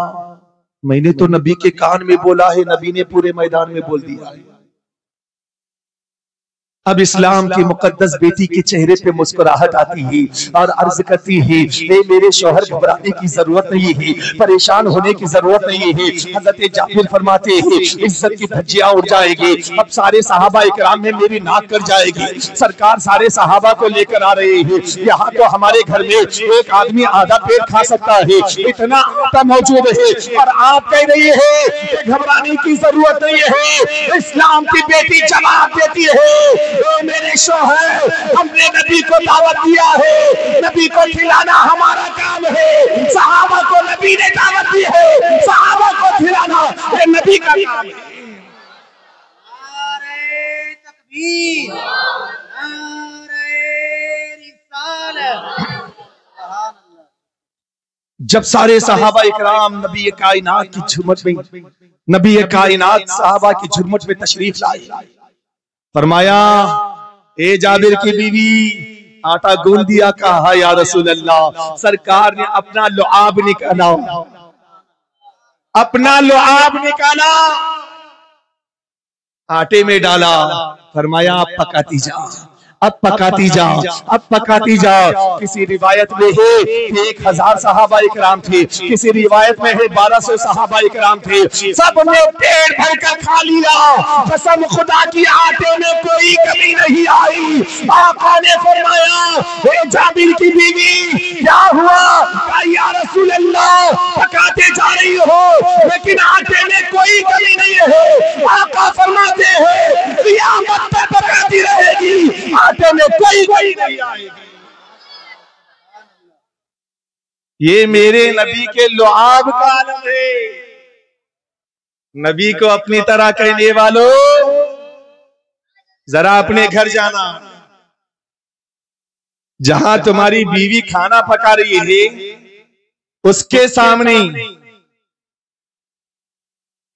میں نے تو نبی کے کان میں بولا ہے، نبی نے پورے میدان میں بول دیا ہے۔ اب اسلام کی مقدس بیٹی کے چہرے پہ مسکراہٹ آتی ہے اور عرض کرتی ہے اے میرے شوہر گھبرانے کی ضرورت نہیں ہے، پریشان ہونے کی ضرورت نہیں ہے۔ حضرت جابر فرماتے ہیں عزت کی دھجیاں اڑ جائے گی، اب سارے صحابہ اکرام میں میری ناک کر جائے گی۔ سرکار سارے صحابہ کو لے کر آ رہے ہیں، یہاں تو ہمارے گھر میں ایک آدمی آدھا پیٹ کھا سکتا ہے، اتنا آٹا موجود ہے، اور آپ کہہ رہی ہے کہ گھبرانے کی ضرورت نہیں ہے۔ اسلام کی بیٹی جواب دیتی ہے اے میرے شوہر ہم نے نبی کو دعوت دیا ہے، نبی کو کھلانا ہمارا کام ہے، صحابہ کو نبی نے دعوت دی ہے، صحابہ کو کھلانا یہ نبی کا کام ہے۔ نعرہ تکبیر، نعرہ رسالت، سبحان اللہ۔ جب سارے صحابہ اکرام نبی کائنات کی جھرمٹ میں، نبی کائنات صحابہ کی جھرمٹ میں تشریف لائے، فرمایا اے جابر کی بیوی آٹا گون دیا، کہا یا رسول اللہ۔ سرکار نے اپنا لعاب نکالا، اپنا لعاب نکالا، آٹے میں ڈالا، فرمایا اب پکاتی جا، اب پکاتی جا، اب پکاتی جا۔ کسی روایت میں ہے کہ 1000 صحابہ اکرام تھے، کسی روایت میں ہے 1200 صحابہ اکرام تھے، سب نے پیٹ بھر کر کھا لیا۔ قسم خدا کی آٹے میں کوئی کمی نہیں آئی۔ آقا نے فرمایا اے جابر کی بیوی کیا ہوا؟ کہا یا رسول اللہ پکاتے جا رہی ہو لیکن آٹے میں کوئی کمی نہیں ہے۔ آقا فرماتے ہیں قیامت تک پکاتی رہے گی، آٹے میں کوئی کمی نہیں آئے گی۔ یہ میرے نبی کے لعاب کا عالم ہے۔ نبی کو اپنی طرح کہنے والوں ذرا اپنے گھر جانا، جہاں تمہاری بیوی کھانا پکا رہی ہے اس کے سامنے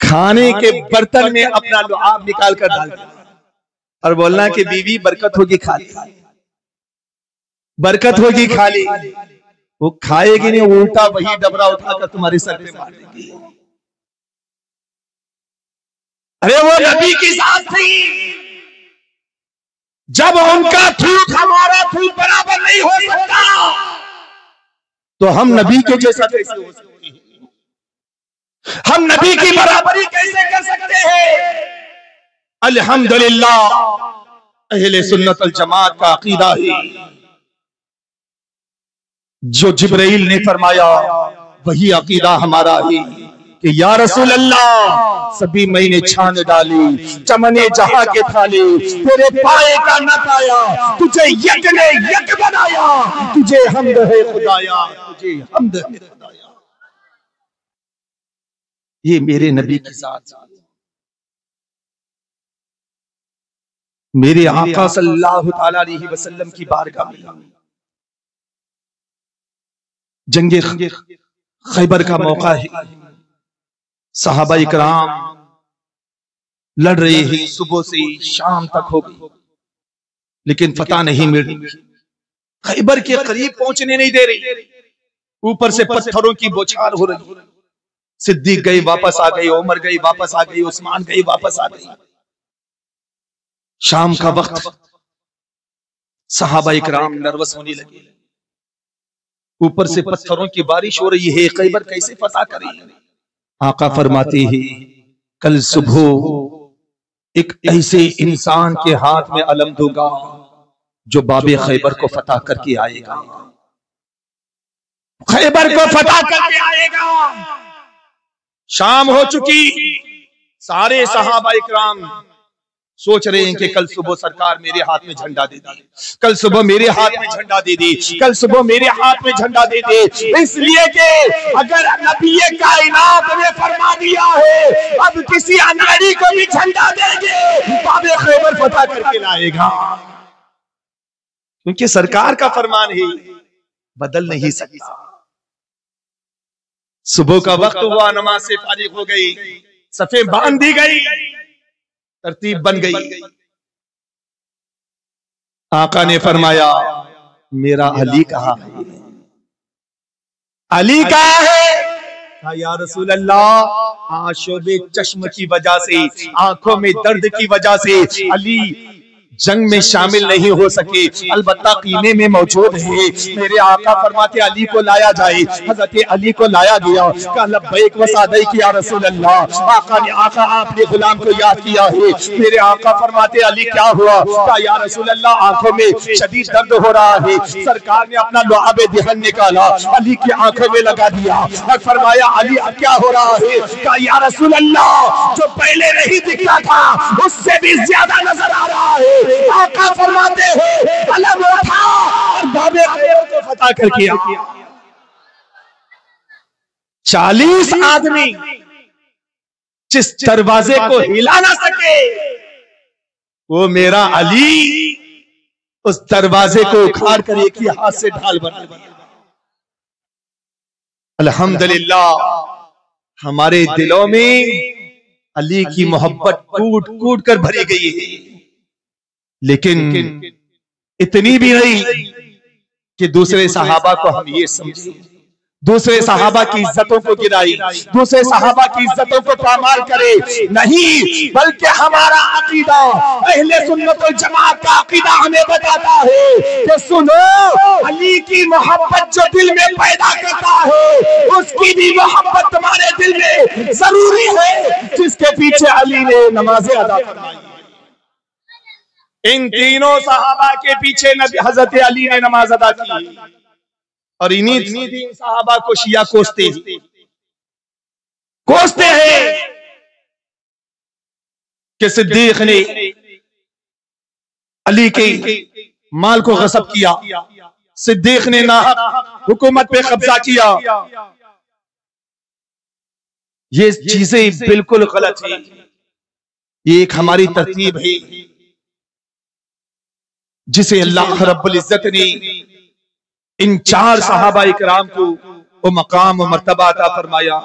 کھانے کے برتن میں اپنا لعاب نکال کر ڈال دیا اور بولنا کہ بیوی برکت ہوگی کھا لی، برکت ہوگی کھا لی۔ وہ کھائے گی نہیں، الٹا وہی ڈبرا اٹھا کر تمہارے سر پہ مار دے گی۔ ارے وہ نبی کی ذات تھی، جب ان کا تھوک ہمارا تھوک برابر نہیں ہو سکتا تو ہم نبی کے جیسا کیسے ہو سکتے ہیں؟ ہم نبی کی برابری کیسے کر سکتے ہیں؟ الحمدللہ اہل سنت الجماعت کا عقیدہ ہے، جو جبرائیل نے فرمایا وہی عقیدہ ہمارا ہے کہ یا رسول اللہ سبھی میں نے چھان ڈالی، چمنے جہاں کے تھالے تیرے پائے کا نہ پایا، تجھے یک نے یک بنایا، تجھے حمد ہے خدایا، تجھے حمد ہے خدایا۔ یہ میرے نبی کی ذات، میرے آقا صلی اللہ تعالی علیہ وسلم کی بارگاہ میں جنگ خیبر کا موقع ہے، صحابہ اکرام لڑ رہے ہیں، صبح سے شام تک ہو گئی لیکن فتح نہیں مل رہی، خیبر کے قریب پہنچنے نہیں دے رہی، اوپر سے پتھروں کی بوچھار ہو رہی۔ صدیق گئی واپس آ گئی، عمر گئی واپس آ گئی، عثمان گئی واپس آ گئی۔ شام کا وقت، صحابہ اکرام نروس ہونے لگے، اوپر سے پتھروں کی بارش ہو رہی ہے، خیبر کیسے فتح کریں؟ آقا فرماتے ہیں کل صبح ایک ایسے انسان کے ہاتھ میں علم دوں گا جو باب خیبر کو فتح کر کے آئے گا، خیبر کو فتح کر کے آئے گا۔ شام ہو چکی، سارے صحابہ اکرام سوچ رہے ہیں کہ کل صبح سرکار میرے ہاتھ میں جھنڈا دے دے، کل صبح میرے ہاتھ میں جھنڈا دے دے، کل صبح میرے ہاتھ میں جھنڈا دے دے، اس لیے کہ اگر نبی کائنات نے فرما دیا ہے اب کسی انگریزی کو بھی جھنڈا دیں گے باب خیبر فتح کر کے لائے گا، کیونکہ سرکار کا فرمان ہے، بدل نہیں سکتا۔ صبح کا وقت ہوا، نماز سے فارغ ہو گئی، صفیں باندھ دی گئی، ترتیب بن گئی۔ آقا نے فرمایا میرا علی کہاں ہے؟ علی کہاں ہے؟ کہا یا رسول اللہ آشوب چشم کی وجہ سے، آنکھوں میں درد کی وجہ سے علی جنگ میں شامل نہیں ہو سکے، البتہ قیمے میں موجود ہے۔ میرے آقا فرماتے علی کو لایا جائے، حضرت علی کو لایا گیا، کہا لبیک و سعدیک یا رسول اللہ۔ آقا آپ نے غلام کو یاد کیا ہے، میرے آقا فرماتے علی کیا ہوا؟ کہا یا رسول اللہ آنکھوں میں شدید درد ہو رہا ہے۔ سرکار نے اپنا لعاب دہن نکالا، علی کی آنکھوں میں لگا دیا، فرمایا علی اب کیا ہو رہا ہے؟ کہا یا رسول اللہ جو پہلے نہیں دکھتا تھا اس سے بھی زیادہ نظر آ رہا ہے۔ آقا فرماتے ہیں علم اٹھا اور باب خیبر کو فتح کر کے آیا۔ 40 آدمی جس دروازے کو ہلا نہ سکے وہ میرا علی اس دروازے کو اکھاڑ کر ایک ہی ہاتھ سے ڈھال بنا دیا۔ الحمدللہ ہمارے دلوں میں علی کی محبت کوٹ کوٹ کر بھری گئی ہے، لیکن اتنی بھی نہیں کہ دوسرے صحابہ کو ہم یہ سمجھیں، دوسرے صحابہ کی عزتوں کو گرائی، دوسرے صحابہ کی عزتوں کو پامال کرے، نہیں، بلکہ ہمارا عقیدہ اہل سنت والجماعت کا عقیدہ ہمیں بتاتا ہے کہ سنو علی کی محبت جو دل میں پیدا کرتا ہے اس کی بھی محبت تمہارے دل میں ضروری ہے، جس کے پیچھے علی نے نمازیں ادا فرمائی۔ ان تینوں صحابہ کے پیچھے حضرت علی نے نماز ادا کی، اور انہی تین صحابہ کو شیعہ کوستے ہیں کہ صدیق نے علی کے مال کو غصب کیا، صدیق نے ناحق حکومت پہ قبضہ کیا۔ یہ چیزیں بالکل غلط ہیں، یہ ایک ہماری ترتیب ہے جسے اللہ رب العزت نے ان 4 صحابہ اکرام کو وہ مقام و مرتبہ عطا فرمایا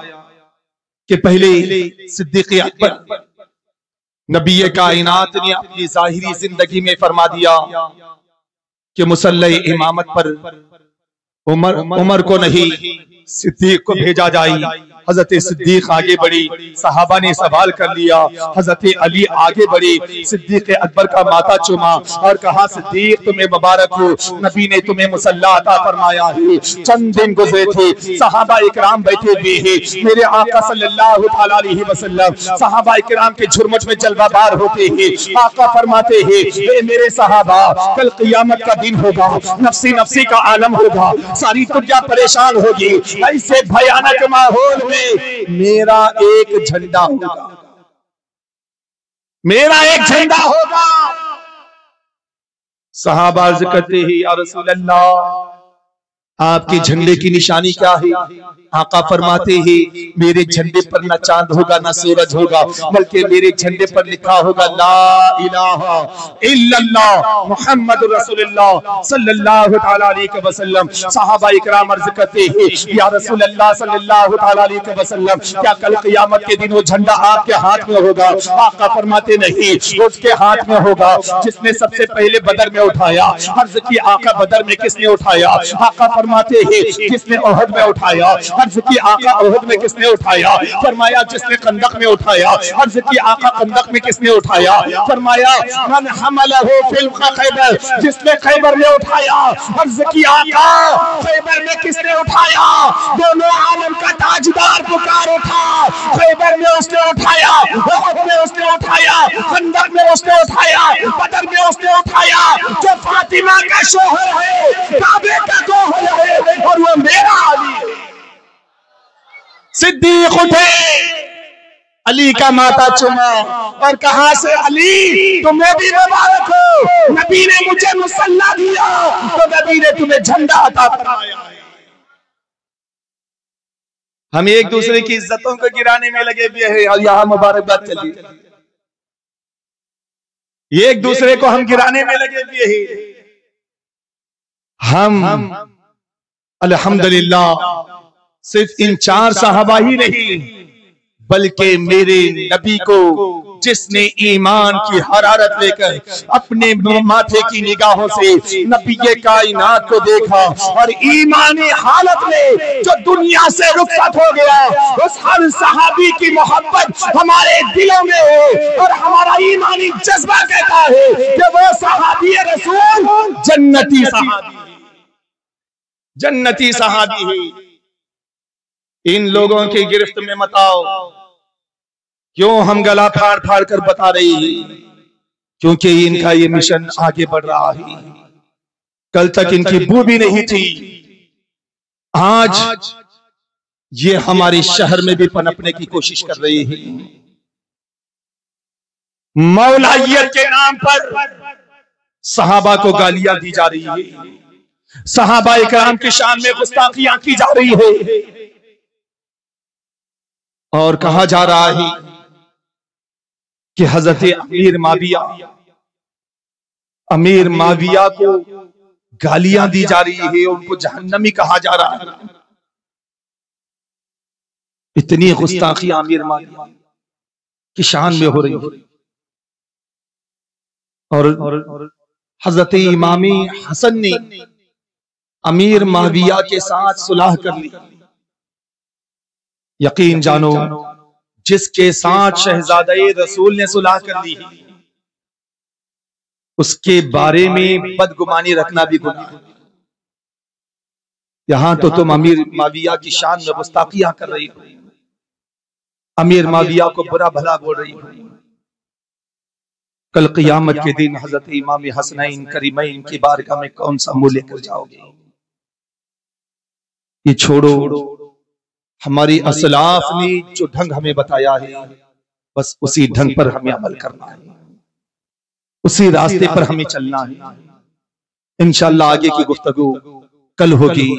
کہ پہلے صدیق اکبر نبی کائنات نے اپنی ظاہری زندگی میں فرما دیا کہ مصلی امامت پر عمر کو نہیں صدیق کو بھیجا جائے۔ حضرت صدیق آگے بڑھی، صحابہ نے سوال کر لیا، حضرت علی آگے بڑھی، صدیق اکبر کا ماتھا چوما اور کہا صدیق تمہیں مبارک ہو، نبی نے تمہیں مصلی عطا فرمایا ہے۔ چند دن گزرے تھے، صحابہ اکرام بیٹھے ہوئے ہیں، میرے آقا صلی اللہ علیہ وسلم صحابہ اکرام کے جھرمٹ میں جلوہ بار ہوتے ہیں۔ آقا فرماتے ہیں اے میرے صحابہ کل قیامت کا دن ہوگا، نفسی نفسی کا عالم ہوگا، ساری دنیا پریشان ہوگی، ایسے بھیانک ماحول میرا ایک جھنڈا ہوگا، میرا ایک جھنڈا ہوگا۔ صحابہ عرض کرتے ہیں یا رسول اللہ آپ کے جھنڈے کی نشانی کیا ہے؟ آقا فرماتے ہیں میرے جھنڈے پر نہ چاند ہوگا نہ سورج ہوگا، بلکہ میرے جھنڈے پر لکھا ہوگا لا الہ الا اللہ محمد رسول اللہ صلی اللہ علیہ وسلم۔ صحابہ اکرام عرض کرتے ہیں یا رسول اللہ صلی اللہ علیہ وسلم کیا کل قیامت کے دن وہ جھنڈا آپ کے ہاتھ میں ہوگا؟ آقا فرماتے نہیں، اس کے ہاتھ میں ہوگا جس نے سب سے پہلے بدر میں اٹھایا۔ عرض کی آقا بدر میں کس نے اٹھایا؟ آقا فرماتے ہیں جس نے احد میں اٹھایا۔ عرض کی آقا احد میں کس نے اٹھایا؟ فرمایا جس نے خندق میں اٹھایا۔ عرض کی آقا خندق میں کس نے اٹھایا؟ فرمایا من حملہ فی خیبر، جس نے خیبر میں اٹھایا۔ عرض کی آقا خیبر میں کس نے اٹھایا؟ دونوں عالم کا تاجدار پکار اٹھا، خیبر میں اس نے اٹھایا، احد میں اس نے اٹھایا، خندق میں اس نے اٹھایا، بدر میں اس نے اٹھایا۔ جو فاطمہ کا شوہر ہے، کعبے کا گوہر ہے، اور وہ میرا علی ہے۔ صدیق اٹھے، علی کا ماتھا چوما اور کہا سے علی تمہیں بھی مبارک ہو، نبی نے مجھے مسلح دیا تو نبی نے تمہیں جھنڈا عطا فرمایا ہے۔ ہم ایک دوسرے کی عزتوں کو گرانے میں لگے ہوئے ہیں اور یہاں مبارکباد چلی، ایک دوسرے کو ہم گرانے میں لگے ہوئے ہیں۔ ہم الحمدللہ صرف ان 4 صحابہ ہی نہیں بلکہ میرے نبی کو جس نے ایمان کی حرارت لے کر اپنے ماتھے کی نگاہوں سے نبی کائنات کو دیکھا اور ایمانی حالت میں جو دنیا سے رخصت ہو گیا، اس ہر صحابی کی محبت ہمارے دلوں میں ہے اور ہمارا ایمانی جذبہ کہتا ہے کہ وہ صحابی رسول جنتی صحابی ہے، جنتی صحابی ہے۔ ان لوگوں کی گرفت میں مت آؤ۔ کیوں ہم گلا پھاڑ پھاڑ کر بتا رہے ہیں؟ کیونکہ ان کا یہ مشن آگے بڑھ رہا ہے۔ کل تک ان کی بو بھی نہیں تھی، آج یہ ہمارے شہر میں بھی پنپنے کی کوشش کر رہے ہیں۔ مولائیت کے نام پر صحابہ کو گالیاں دی جا رہی ہے، صحابہ اکرام کی شان میں گستاخیاں کی جا رہی ہے اور کہا جا رہا ہے کہ حضرت امیر معاویہ کو گالیاں دی جا رہی ہے، ان کو جہنمی کہا جا رہا ہے۔ اتنی گستاخی امیر معاویہ کی شان میں ہو رہی ہے اور حضرت امام حسن نے امیر معاویہ کے ساتھ صلح کر لی۔ یقین جانو جس کے ساتھ شہزادہ رسول نے صلح کر لی اس کے بارے میں بدگمانی رکھنا بھی گناہ ہے۔ یہاں تو تم امیر معاویہ کی شان میں گستاخیاں کر رہی ہو، امیر معاویہ کو برا بھلا بول رہی ہو۔ کل قیامت کے دن حضرت امام حسنین کریمین کی بارگاہ میں کون سا منہ لے کر جاؤ گے؟ یہ چھوڑو، ہماری اسلاف نے جو ڈھنگ ہمیں بتایا ہے بس اسی ڈھنگ پر ہمیں عمل کرنا ہے، اسی راستے پر ہمیں چلنا ہے۔ انشاءاللہ آگے کی گفتگو کل ہوگی۔